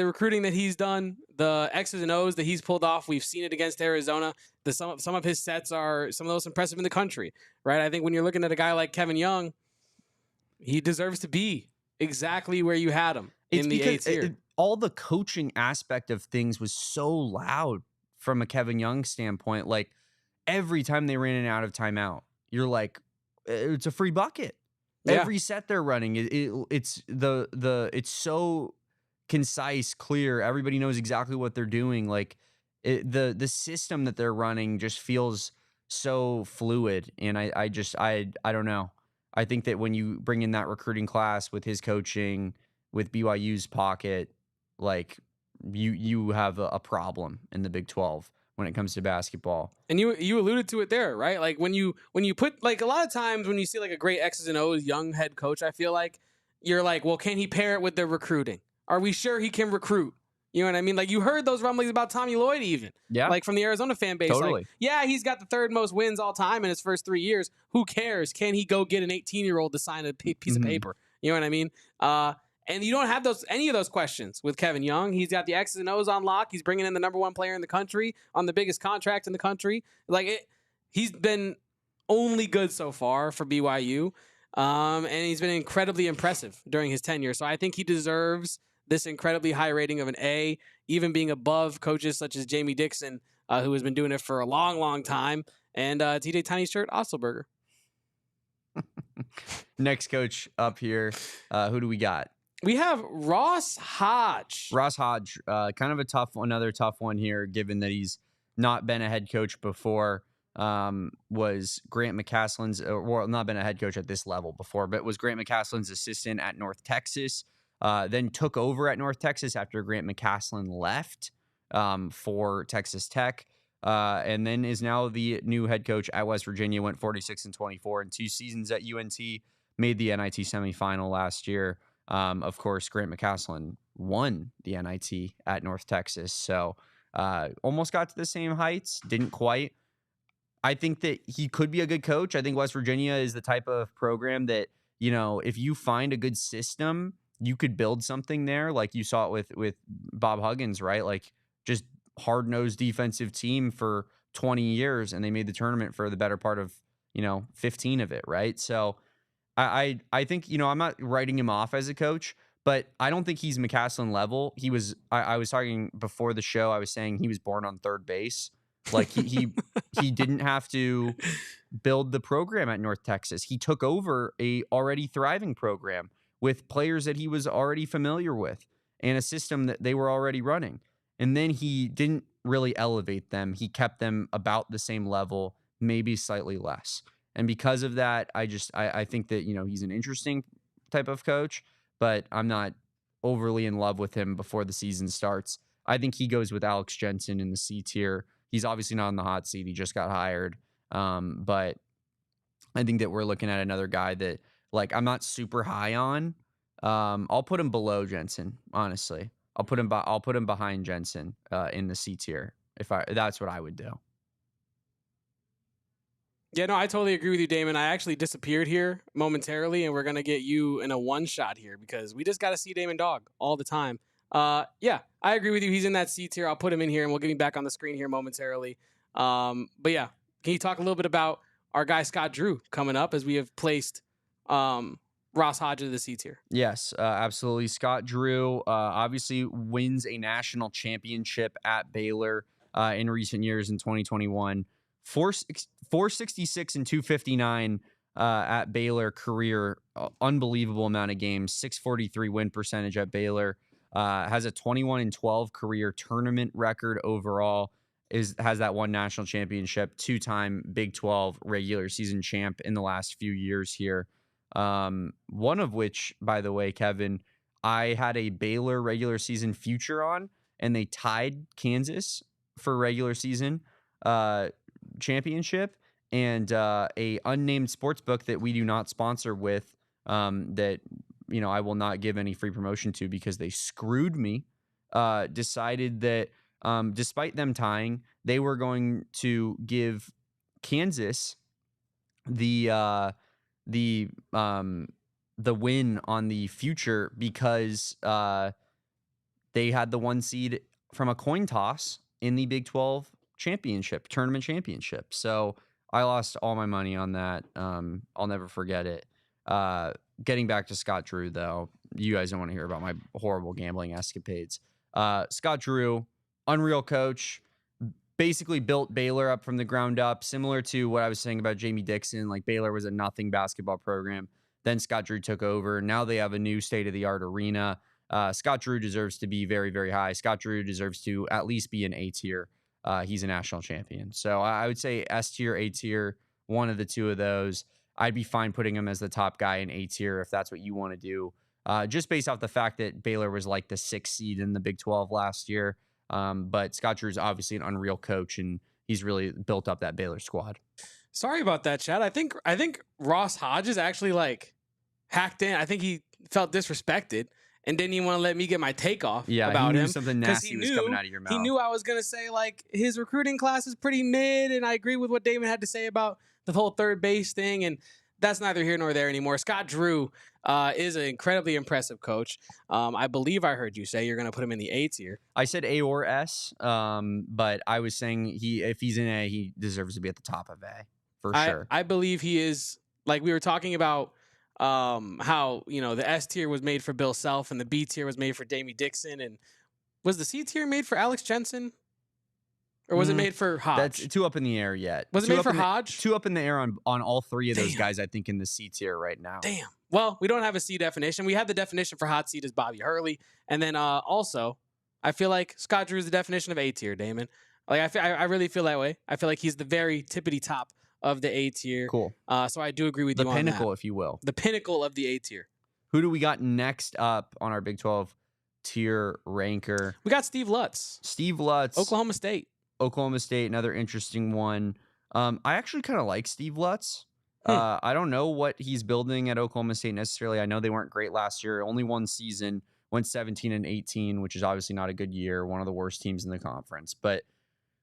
that he's done, the X's and O's that he's pulled off, we've seen it against Arizona. Some of his sets are some of the most impressive in the country, right? I think when you're looking at a guy like Kevin Young, he deserves to be exactly where you had him in the A tier. All the coaching aspect of things was so loud from a Kevin Young standpoint. Like, every time they ran in and out of timeout, you're like, it's a free bucket. Yeah. Every set they're running, it's so concise, clear. Everybody knows exactly what they're doing. Like, the system that they're running just feels so fluid, and I don't know. I think that when you bring in that recruiting class with his coaching, with BYU's pocket, like you have a problem in the Big 12 when it comes to basketball. And you alluded to it there, right? Like when you put, like, a lot of times when you see like a great X's and O's young head coach, I feel like you're like, well, can he pair it with the recruiting? Are we sure he can recruit? You know what I mean? Like, you heard those rumblings about Tommy Lloyd, even. Yeah. Like, from the Arizona fan base. Totally. Like, yeah, he's got the third most wins all time in his first 3 years. Who cares? Can he go get an 18-year-old to sign a piece of paper? You know what I mean? And you don't have any of those questions with Kevin Young. He's got the X's and O's on lock. He's bringing in the number one player in the country on the biggest contract in the country. He's been only good so far for BYU. And he's been incredibly impressive during his tenure. So I think he deserves this incredibly high rating of an A, even being above coaches such as Jamie Dixon, who has been doing it for a long, long time, and TJ Tiny Shirt Osselberger. Next coach up here, who do we got? We have Ross Hodge. Ross Hodge, kind of another tough one here, given that he's not been a head coach before. Was Grant McCasland's, well, not been a head coach at this level before, but was Grant McCasland's assistant at North Texas. Then took over at North Texas after Grant McCasland left for Texas Tech, and then is now the new head coach at West Virginia. Went 46-24 in 2 seasons at UNT. Made the NIT semifinal last year. Of course, Grant McCasland won the NIT at North Texas, so almost got to the same heights. Didn't quite. I think that he could be a good coach. I think West Virginia is the type of program that, you know, if you find a good system, you could build something there, like you saw it with Bob Huggins, right? Like, just hard-nosed defensive team for 20 years, and they made the tournament for the better part of, 15 of it, right? So I think, I'm not writing him off as a coach, but I don't think he's McCasland level. I was talking before the show, I was saying he was born on third base. Like, he didn't have to build the program at North Texas. He took over a already thriving program with players that he was already familiar with and a system that they were already running. And then he didn't really elevate them. He kept them about the same level, maybe slightly less. And because of that, I think that, he's an interesting type of coach, but I'm not overly in love with him before the season starts. I think he goes with Alex Jensen in the C tier. He's obviously not in the hot seat. He just got hired. But I think that we're looking at another guy that, like, I'm not super high on. I'll put him below Jensen, honestly. I'll put him behind Jensen in the C tier. That's what I would do. Yeah, no, I totally agree with you, Damon. I actually disappeared here momentarily, and we're gonna get you in a one shot here because we just got to see Damon Dog all the time. Yeah, I agree with you. He's in that C tier. I'll put him in here, and we'll get him back on the screen here momentarily. But yeah, can you talk a little bit about our guy Scott Drew coming up as we have placed Ross Hodge in the C tier? Yes, absolutely. Scott Drew obviously wins a national championship at Baylor in recent years in 2021. 466 and 259 at Baylor career. Unbelievable amount of games. 643 win percentage at Baylor. Has a 21-12 career tournament record overall. Has that one national championship, 2-time Big 12 regular season champ in the last few years here. One of which, by the way, Kevin, I had a Baylor regular season future on, and they tied Kansas for regular season championship, and a unnamed sports book that we do not sponsor with, that I will not give any free promotion to because they screwed me, decided that despite them tying, they were going to give Kansas the win on the future because they had the 1 seed from a coin toss in the Big 12 tournament championship. So I lost all my money on that. I'll never forget it. Getting back to Scott Drew, though, you guys don't want to hear about my horrible gambling escapades. Scott Drew, unreal coach, basically built Baylor up from the ground up, similar to what I was saying about Jamie Dixon. Like, Baylor was a nothing basketball program. Then Scott Drew took over. Now they have a new state-of-the-art arena. Scott Drew deserves to be very, very high. Scott Drew deserves to at least be an A tier. He's a national champion. So I would say S tier, A tier, one of the two of those. I'd be fine putting him as the top guy in A tier if that's what you want to do. Just based off the fact that Baylor was like the 6th seed in the Big 12 last year. But Scott Drew is obviously an unreal coach, and he's really built up that Baylor squad. Sorry about that, Chad. I think Ross Hodges actually like hacked in. I think he felt disrespected and didn't even want to let me get my take off about him. Something nasty was coming out of your mouth. He knew I was gonna say like his recruiting class is pretty mid, and I agree with what Damon had to say about the whole third base thing, and that's neither here nor there anymore. Scott Drew is an incredibly impressive coach. I believe I heard you say you're going to put him in the A tier. I said A or S, but I was saying if he's in A, he deserves to be at the top of A for sure. I believe he is. Like we were talking about how the S tier was made for Bill Self and the B tier was made for Damie Dixon, and was the C tier made for Alex Jensen? Or was it made for Hodge? That's too up in the air yet. Was it made for Hodge? Too up in the air on all three of those guys, I think, in the C tier right now. Damn. Well, we don't have a C definition. We have the definition for hot seat as Bobby Hurley. And then also, I feel like Scott Drew is the definition of A tier, Damon. Like I really feel that way. I feel like he's the very tippity top of the A tier. Cool. So I do agree with you on that. The pinnacle, if you will. The pinnacle of the A tier. Who do we got next up on our Big 12 tier ranker? We got Steve Lutz. Steve Lutz. Oklahoma State, another interesting one. I actually kind of like Steve Lutz. I don't know what he's building at Oklahoma State necessarily. I know they weren't great last year. Only one season, went 17-18, which is obviously not a good year. One of the worst teams in the conference. But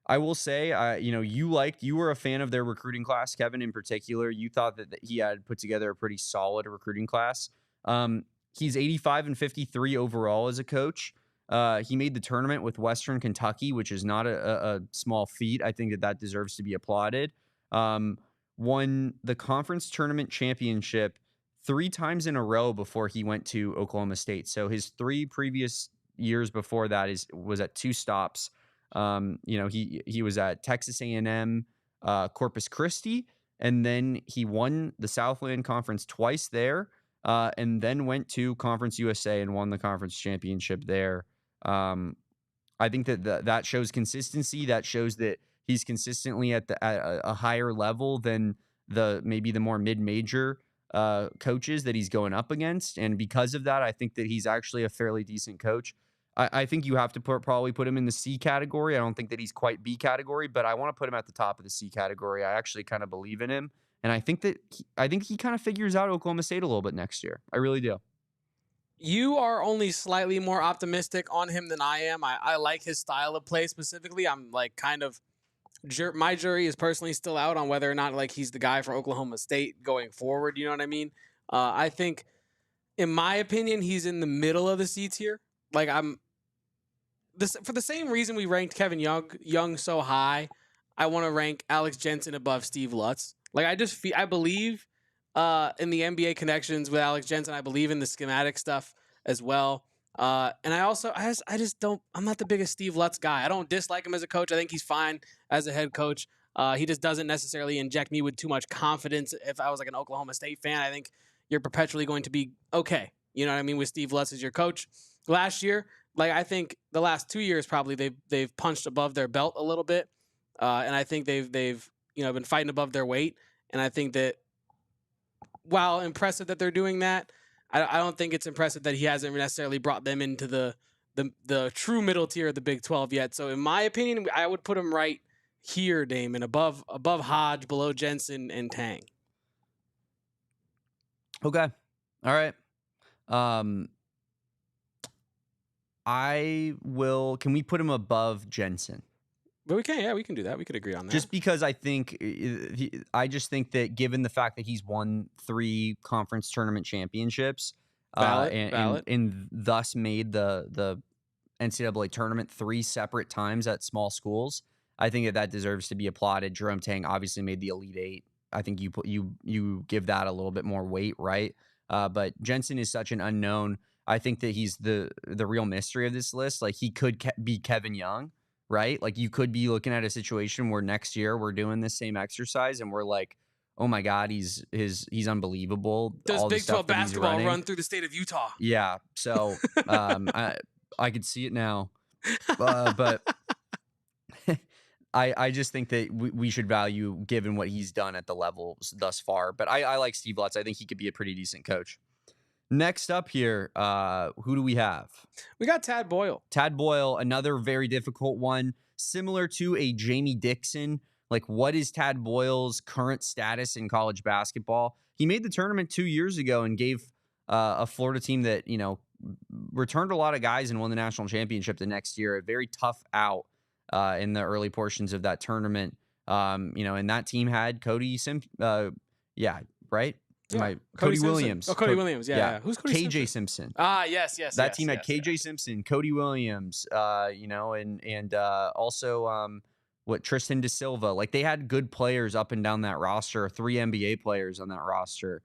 I will say, you were a fan of their recruiting class, Kevin, in particular. You thought that he had put together a pretty solid recruiting class. He's 85-53 overall as a coach. He made the tournament with Western Kentucky, which is not a small feat. I think that deserves to be applauded. Won the conference tournament championship 3 times in a row before he went to Oklahoma State. So his 3 previous years before that was at 2 stops. He was at Texas A&M, Corpus Christi, and then he won the Southland Conference twice there, and then went to Conference USA and won the conference championship there. I think that shows consistency. That shows that he's consistently at a higher level than maybe the more mid-major coaches that he's going up against. And because of that, I think that he's actually a fairly decent coach. I think you have to probably put him in the C category. I don't think that he's quite B category, but I want to put him at the top of the C category. I actually kind of believe in him. And I think he kind of figures out Oklahoma State a little bit next year. I really do. You are only slightly more optimistic on him than I am. I like his style of play specifically. I'm like kind of my jury is personally still out on whether or not like he's the guy for Oklahoma State going forward. You know what I mean? I think, in my opinion, he's in the middle of the C tier. Like for the same reason we ranked Kevin Young so high, I want to rank Alex Jensen above Steve Lutz. Like I believe in the NBA connections with Alex Jensen. I believe in the schematic stuff as well. And I just don't. I'm not the biggest Steve Lutz guy. I don't dislike him as a coach. I think he's fine as a head coach. He just doesn't necessarily inject me with too much confidence. If I was like an Oklahoma State fan, I think you're perpetually going to be okay. You know what I mean? With Steve Lutz as your coach. Last year, like I think the last 2 years probably they've punched above their belt a little bit, and I think they've been fighting above their weight. And I think that while impressive that they're doing that, I don't think it's impressive that he hasn't necessarily brought them into the true middle tier of the Big 12 yet. So in my opinion, I would put him right here, Damon, above Hodge, below Jensen and Tang. Okay. All right. Can we put him above Jensen? But we can, yeah, we can do that. We could agree on that. Just because I just think that given the fact that he's won 3 conference tournament championships, valid. And thus made the NCAA tournament 3 separate times at small schools, I think that deserves to be applauded. Jerome Tang obviously made the Elite 8. I think you give that a little bit more weight, right? But Jensen is such an unknown. I think that he's the real mystery of this list. Like he could be Kevin Young. Right? Like you could be looking at a situation where next year we're doing this same exercise and we're like, oh my God, he's unbelievable. Does All the Big stuff 12 that he's basketball running. run through the state of Utah? Yeah. So I could see it now. But I just think that we should value given what he's done at the levels thus far. But I like Steve Lutz. I think he could be a pretty decent coach. Next up here, who do we have? We got Tad Boyle. Tad Boyle, another very difficult one, similar to a Jamie Dixon. Like, what is Tad Boyle's current status in college basketball? He made the tournament 2 years ago and gave a Florida team that, returned a lot of guys and won the national championship the next year. A very tough out in the early portions of that tournament. And that team had Cody Simpson. Right? Yeah. Cody Williams. Oh, Cody Williams. Yeah. Who's Cody KJ Simpson? Yes. That team had KJ Simpson, Cody Williams, and also Tristan Da Silva. Like, they had good players up and down that roster, 3 NBA players on that roster.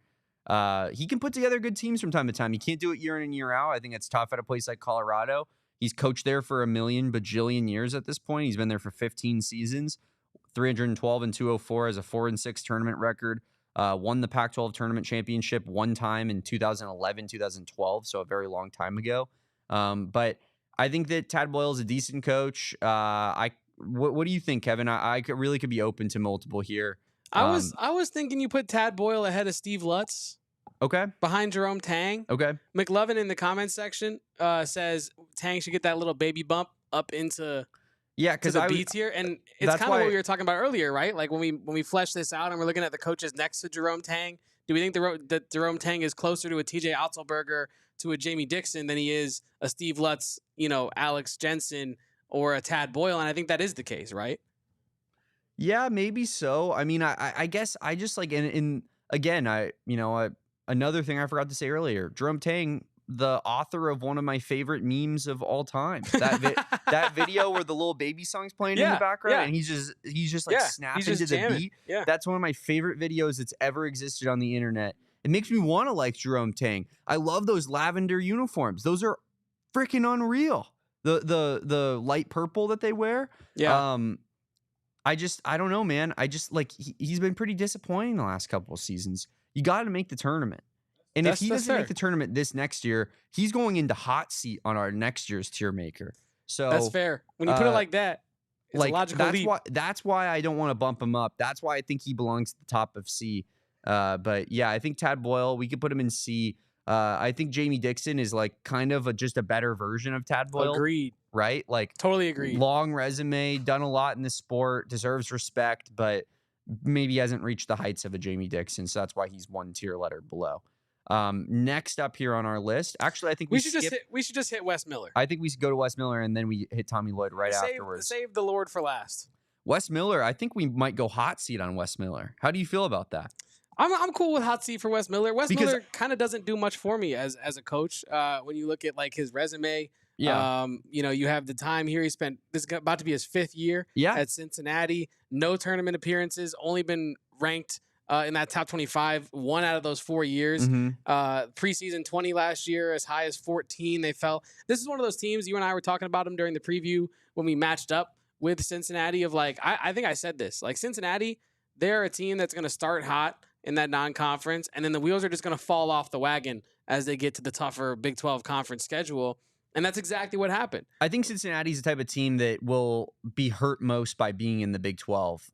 He can put together good teams from time to time. He can't do it year in and year out. I think it's tough at a place like Colorado. He's coached there for a million bajillion years at this point. He's been there for 15 seasons, 312 and 204 as a 4-6 tournament record. Won the Pac-12 tournament championship one time in 2011, 2012, so a very long time ago. But I think that Tad Boyle is a decent coach. What do you think, Kevin? I could be open to multiple here. I was thinking you put Tad Boyle ahead of Steve Lutz. Okay. Behind Jerome Tang. Okay. McLovin in the comments section says Tang should get that little baby bump up into because the beats here, and it's kind of what we were talking about earlier, right? Like when we flesh this out and we're looking at the coaches next to Jerome Tang, do we think that Jerome Tang is closer to a TJ Otzelberger, to a Jamie Dixon than he is a Steve Lutz, Alex Jensen, or a Tad Boyle? And I think that is the case, right? Yeah, maybe so. I mean, I guess I just like another thing I forgot to say earlier. Jerome Tang, the author of one of my favorite memes of all time. That video where the little baby song's playing in the background and he's just like snapping to the beat. Yeah. That's one of my favorite videos that's ever existed on the internet. It makes me want to like Jerome Tang. I love those lavender uniforms. Those are freaking unreal. The light purple that they wear. Yeah. I don't know, man. I just like he's been pretty disappointing the last couple of seasons. You got to make the tournament. And if he doesn't make the tournament this next year, he's going into hot seat on our next year's Tiermaker. So that's fair. When you put it like that, it's a logical leap. That's why I don't want to bump him up. That's why I think he belongs at the top of C. But yeah, I think Tad Boyle, we could put him in C. I think Jamie Dixon is like kind of just a better version of Tad Boyle. Agreed. Right? Like totally agreed. Long resume, done a lot in the sport, deserves respect, but maybe hasn't reached the heights of a Jamie Dixon. So that's why he's one tier letter below. Next up here on our list, actually, I think we should just hit Wes Miller. I think we should go to Wes Miller and then we hit Tommy Lloyd afterwards. Save the Lord for last. Wes Miller, I think we might go hot seat on Wes Miller. How do you feel about that? I'm cool with hot seat for Wes Miller. Miller kind of doesn't do much for me as a coach. When you look at like his resume, you have the time here he spent. This is about to be his 5th year at Cincinnati. No tournament appearances. Only been ranked in that top 25 1 out of those 4 years. Preseason 20 last year, as high as 14. They fell. This is one of those teams, you and I were talking about them during the preview when we matched up with Cincinnati, of like, I think I said this, like Cincinnati, they're a team that's going to start hot in that non-conference, and then the wheels are just going to fall off the wagon as they get to the tougher Big 12 conference schedule. And that's exactly what happened. I think Cincinnati's the type of team that will be hurt most by being in the Big 12.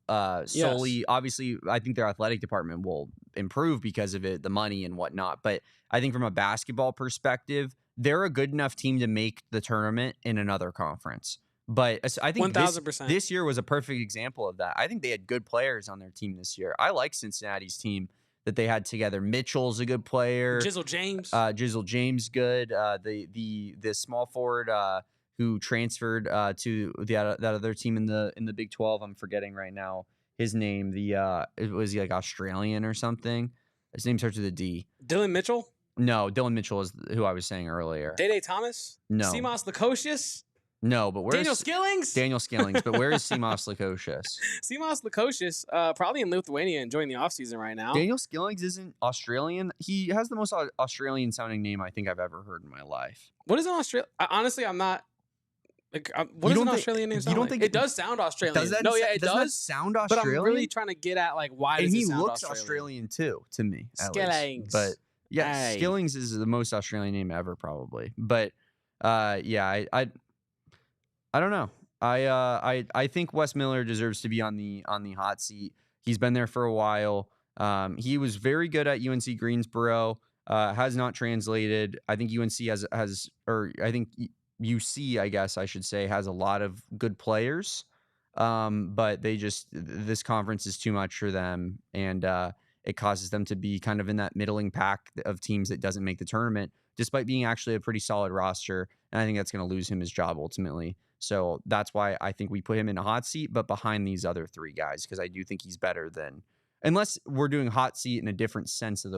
Solely, obviously, I think their athletic department will improve because of it, the money and whatnot. But I think from a basketball perspective, they're a good enough team to make the tournament in another conference. But I think 1,000%. This year was a perfect example of that. I think they had good players on their team this year. I like Cincinnati's team that they had together. Mitchell's a good player. Jizzle James, good. The small forward who transferred to that other team in the Big 12. I'm forgetting right now his name. Was he like Australian or something? His name starts with a D. Dylan Mitchell? No, Dylan Mitchell is who I was saying earlier. Day Thomas? No. Seamus Lukosius? No, but where's Daniel Skillings? Daniel Skillings, but where is Seamus Lukosius? Seamus Lukosius, probably in Lithuania enjoying the offseason right now. Daniel Skillings isn't Australian. He has the most Australian sounding name I think I've ever heard in my life. What is an Australian? Honestly, I'm not. What does an Australian name sound like? It does sound Australian. Does that, no, yeah, it does sound Australian? But I'm really trying to get at like why does it sound Australian? And he looks Australian too, to me. Skillings. But yeah, Skillings is the most Australian name ever, probably. But I don't know. I think Wes Miller deserves to be on the hot seat. He's been there for a while. He was very good at UNC Greensboro. Has not translated. I think UNC I think UC, I guess I should say, has a lot of good players. But this conference is too much for them, and it causes them to be kind of in that middling pack of teams that doesn't make the tournament, despite being actually a pretty solid roster. And I think that's going to lose him his job ultimately. So that's why I think we put him in a hot seat, but behind these other three guys, because I do think he's better than, unless we're doing hot seat in a different sense of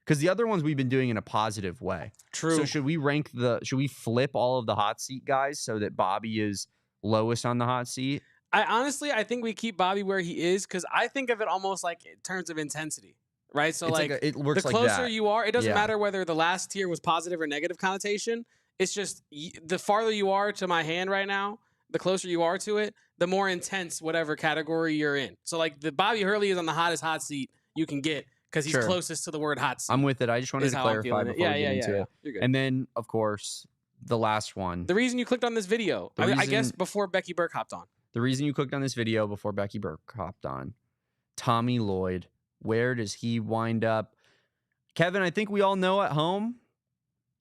because the other ones we've been doing in a positive way. True. So should we flip all of the hot seat guys so that Bobby is lowest on the hot seat? I think we keep Bobby where he is, because I think of it almost like in terms of intensity, right? So it works the like closer that. you are, it doesn't Yeah. matter whether the last tier was positive or negative connotation. It's just the farther you are to my hand right now, the closer you are to it, the more intense whatever category you're in. So like the Bobby Hurley is on the hottest hot seat you can get because he's Sure. closest to the word hot seat. I'm with it. I just wanted is to how I'm clarify feeling it. before we get into it. You're good. And then, of course, the last one. The reason you clicked on this video, I guess before Becky Burke hopped on. The reason you clicked on this video before Becky Burke hopped on. Tommy Lloyd. Where does he wind up? Kevin, I think we all know at home,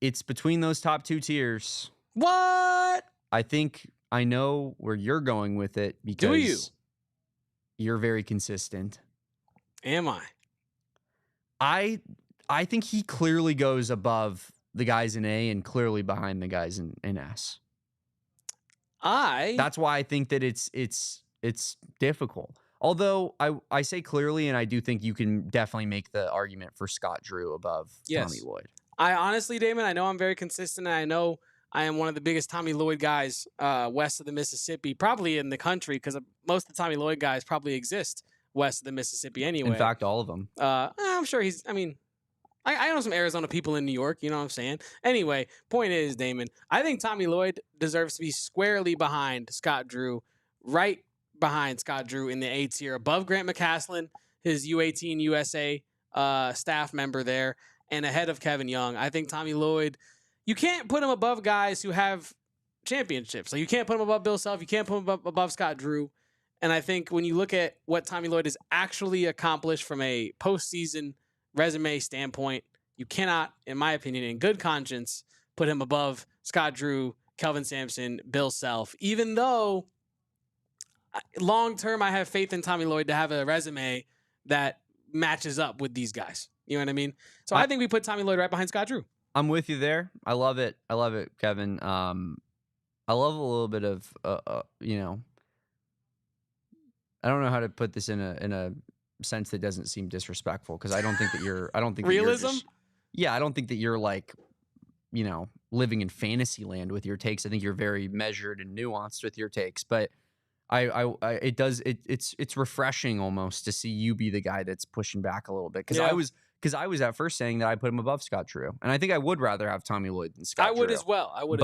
it's between those top two tiers. What? I think I know where you're going with it because Do you? You're very consistent. Am I? I think he clearly goes above the guys in A and clearly behind the guys in S. That's why I think that it's difficult. Although I say clearly, and I do think you can definitely make the argument for Scott Drew above Tommy Lloyd. I honestly, Damon, I know I'm very consistent, and I know I am one of the biggest Tommy Lloyd guys west of the Mississippi, probably in the country, because most of the Tommy Lloyd guys probably exist west of the Mississippi anyway. In fact, all of them. I'm sure I know some Arizona people in New York, you know what I'm saying? Anyway, point is, Damon, I think Tommy Lloyd deserves to be squarely behind Scott Drew, right behind Scott Drew in the A tier, above Grant McCasland, his U18 USA staff member there, and ahead of Kevin Young. I think Tommy Lloyd, you can't put him above guys who have championships. Like you can't put him above Bill Self. You can't put him above Scott Drew. And I think when you look at what Tommy Lloyd has actually accomplished from a postseason resume standpoint, you cannot, in my opinion, in good conscience, put him above Scott Drew, Kelvin Sampson, Bill Self, even though long term I have faith in Tommy Lloyd to have a resume that matches up with these guys. You know what I mean? So I think we put Tommy Lloyd right behind Scott Drew. I'm with you there. I love it. I love it, Kevin. I love a little bit of I don't know how to put this in a sense that doesn't seem disrespectful, because I don't think that you're realism. I don't think that you're like, living in fantasy land with your takes. I think you're very measured and nuanced with your takes, but it's refreshing almost to see you be the guy that's pushing back a little bit, because I was at first saying that I put him above Scott Drew, and I think I would rather have Tommy Lloyd than Scott Drew. I would as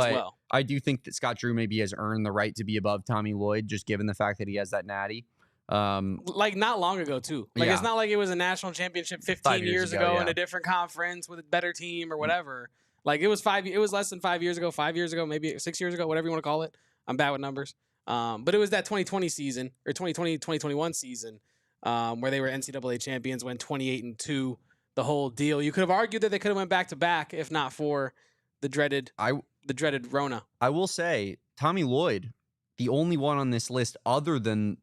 well. I do think that Scott Drew maybe has earned the right to be above Tommy Lloyd, just given the fact that he has that natty. Like not long ago too. Like it's not like it was a national championship 15 years ago in a different conference with a better team or whatever. Like it was less than 5 years ago, 5 years ago, maybe 6 years ago, whatever you want to call it. I'm bad with numbers. But it was that 2020 season or 2021 season where they were NCAA champions, went 28-2, the whole deal. You could have argued that they could have went back to back if not for the dreaded Rona. I will say Tommy Lloyd, the only one on this list other than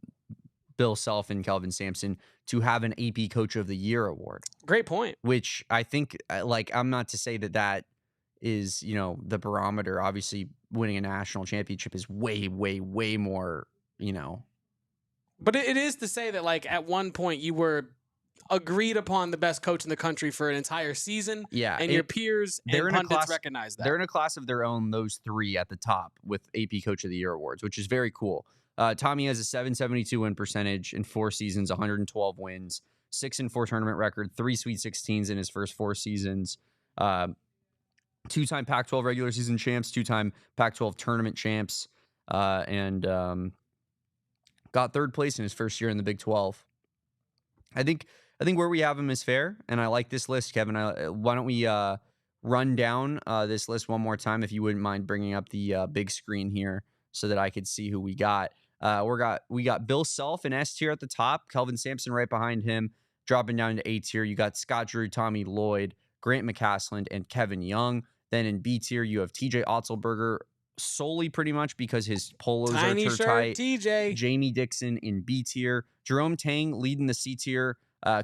Bill Self and Kelvin Sampson to have an AP Coach of the Year award. Great point. Which I think, I'm not to say that is, the barometer. Obviously, winning a national championship is way, way, way more, But it is to say that, like, at one point you were agreed upon the best coach in the country for an entire season. Yeah. And your peers and pundits recognize that. They're in a class of their own, those three at the top with AP Coach of the Year awards, which is very cool. Tommy has a 772 win percentage in 4 seasons, 112 wins, 6-4 tournament record, 3 Sweet 16s in his first 4 seasons, 2-time Pac-12 regular season champs, 2-time Pac-12 tournament champs, and got 3rd place in his first year in the Big 12. I think where we have him is fair, and I like this list, Kevin. Why don't we run down this list one more time, if you wouldn't mind bringing up the big screen here. so that I could see who we got. We got Bill Self in S tier at the top, Kelvin Sampson right behind him, dropping down to A tier. You got Scott Drew, Tommy Lloyd, Grant McCasland, and Kevin Young. Then in B tier, you have TJ Otzelberger, solely pretty much because his polos Tiny are shirt, tight. TJ. Jamie Dixon in B tier. Jerome Tang leading the C tier.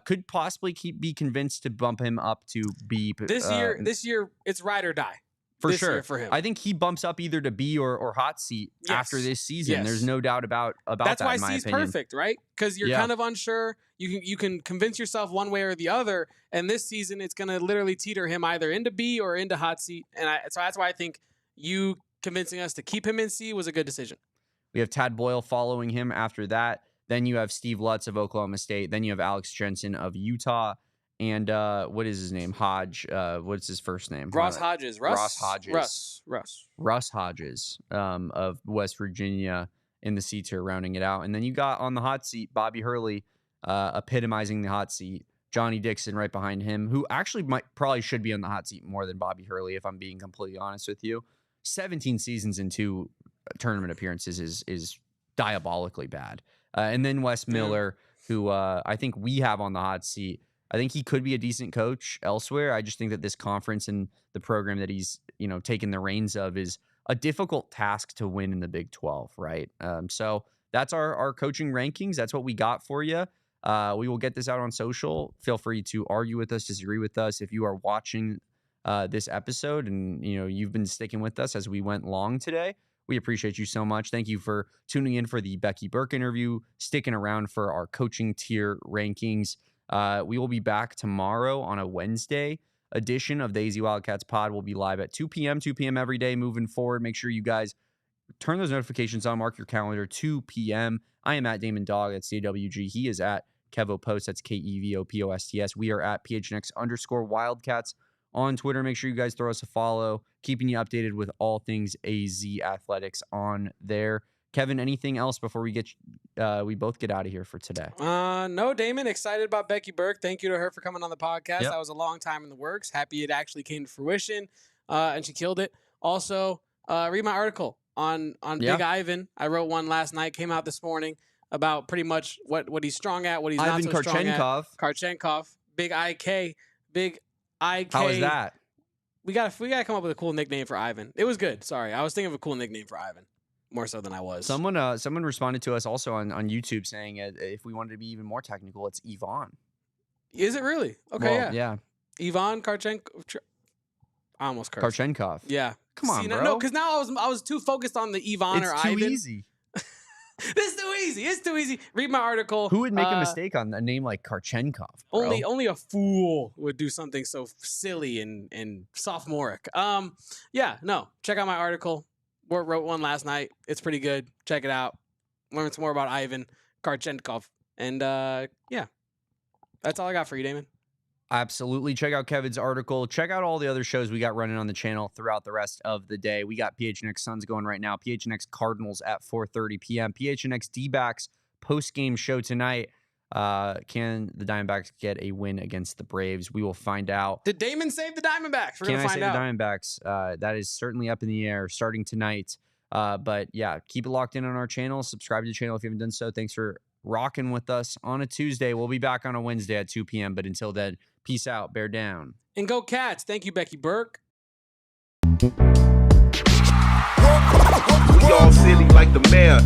Could possibly be convinced to bump him up to B. This year, it's ride or die. For this sure. year for him. I think he bumps up either to B or hot seat after this season. Yes. There's no doubt about That's that, why in my C's opinion. perfect, right? Because you're kind of unsure. You can convince yourself one way or the other. And this season, it's going to literally teeter him either into B or into hot seat. And so that's why I think you convincing us to keep him in C was a good decision. We have Tad Boyle following him after that. Then you have Steve Lutz of Oklahoma State. Then you have Alex Jensen of Utah. And what is his name? Hodge. What's his first name? Ross Hodges. Ross Hodges. Russ Hodges of West Virginia in the C tier, rounding it out. And then you got on the hot seat, Bobby Hurley, epitomizing the hot seat. Johnny Dixon right behind him, who actually probably should be on the hot seat more than Bobby Hurley, if I'm being completely honest with you. 17 seasons and 2 tournament appearances is diabolically bad. And then Wes Miller, who I think we have on the hot seat. I think he could be a decent coach elsewhere. I just think that this conference and the program that he's, taken the reins of is a difficult task to win in the Big 12, right? So that's our coaching rankings. That's what we got for you. We will get this out on social. Feel free to argue with us, disagree with us. If you are watching this episode and, you've been sticking with us as we went long today, we appreciate you so much. Thank you for tuning in for the Becky Burke interview, sticking around for our coaching tier rankings. We will be back tomorrow on a Wednesday edition of the AZ Wildcats pod. We'll be live at 2 p.m. every day moving forward. Make sure you guys turn those notifications on. Mark your calendar, 2 p.m. I am at Damon Dog. That's CWG. He is at Kevo Post. That's KEVOPOSTS. We are at PHNX_Wildcats on Twitter. Make sure you guys throw us a follow, keeping you updated with all things AZ athletics on there. Kevin, anything else before we both get out of here for today? No, Damon. Excited about Becky Burke. Thank you to her for coming on the podcast. Yep. That was a long time in the works. Happy it actually came to fruition, and she killed it. Also, read my article on Big Ivan. I wrote one last night. Came out this morning about pretty much what he's strong at, what he's Ivan not so strong at. Kharchenkov. Big IK. Big IK. How is that? We gotta come up with a cool nickname for Ivan. It was good. Sorry, I was thinking of a cool nickname for Ivan. More so than I was. Someone responded to us also on YouTube saying if we wanted to be even more technical, it's Yvonne. Is it really? Okay, well, yeah. Ivan Kharchenkov. I almost cursed. Kharchenkov. Yeah. Come on, bro. No, because now I was too focused on the Ivan or Ivan. It's too easy. This is too easy. It's too easy. Read my article. Who would make a mistake on a name like Kharchenkov? Bro? Only a fool would do something so silly and sophomoric. Check out my article. Wrote one last night. It's pretty good. Check it out. Learn some more about Ivan Kharchenkov. And that's all I got for you, Damon. Absolutely. Check out Kevin's article. Check out all the other shows we got running on the channel throughout the rest of the day. We got PHNX Suns going right now. PHNX Cardinals at 4:30 p.m. PHNX D-backs post-game show tonight. Can the Diamondbacks get a win against the Braves? We will find out. Did Damon save the Diamondbacks? We're going to find out. The Diamondbacks? That is certainly up in the air starting tonight. But yeah, keep it locked in on our channel. Subscribe to the channel if you haven't done so. Thanks for rocking with us on a Tuesday. We'll be back on a Wednesday at 2 p.m. But until then, peace out. Bear down. And go Cats. Thank you, Becky Burke. We all silly like the mayor.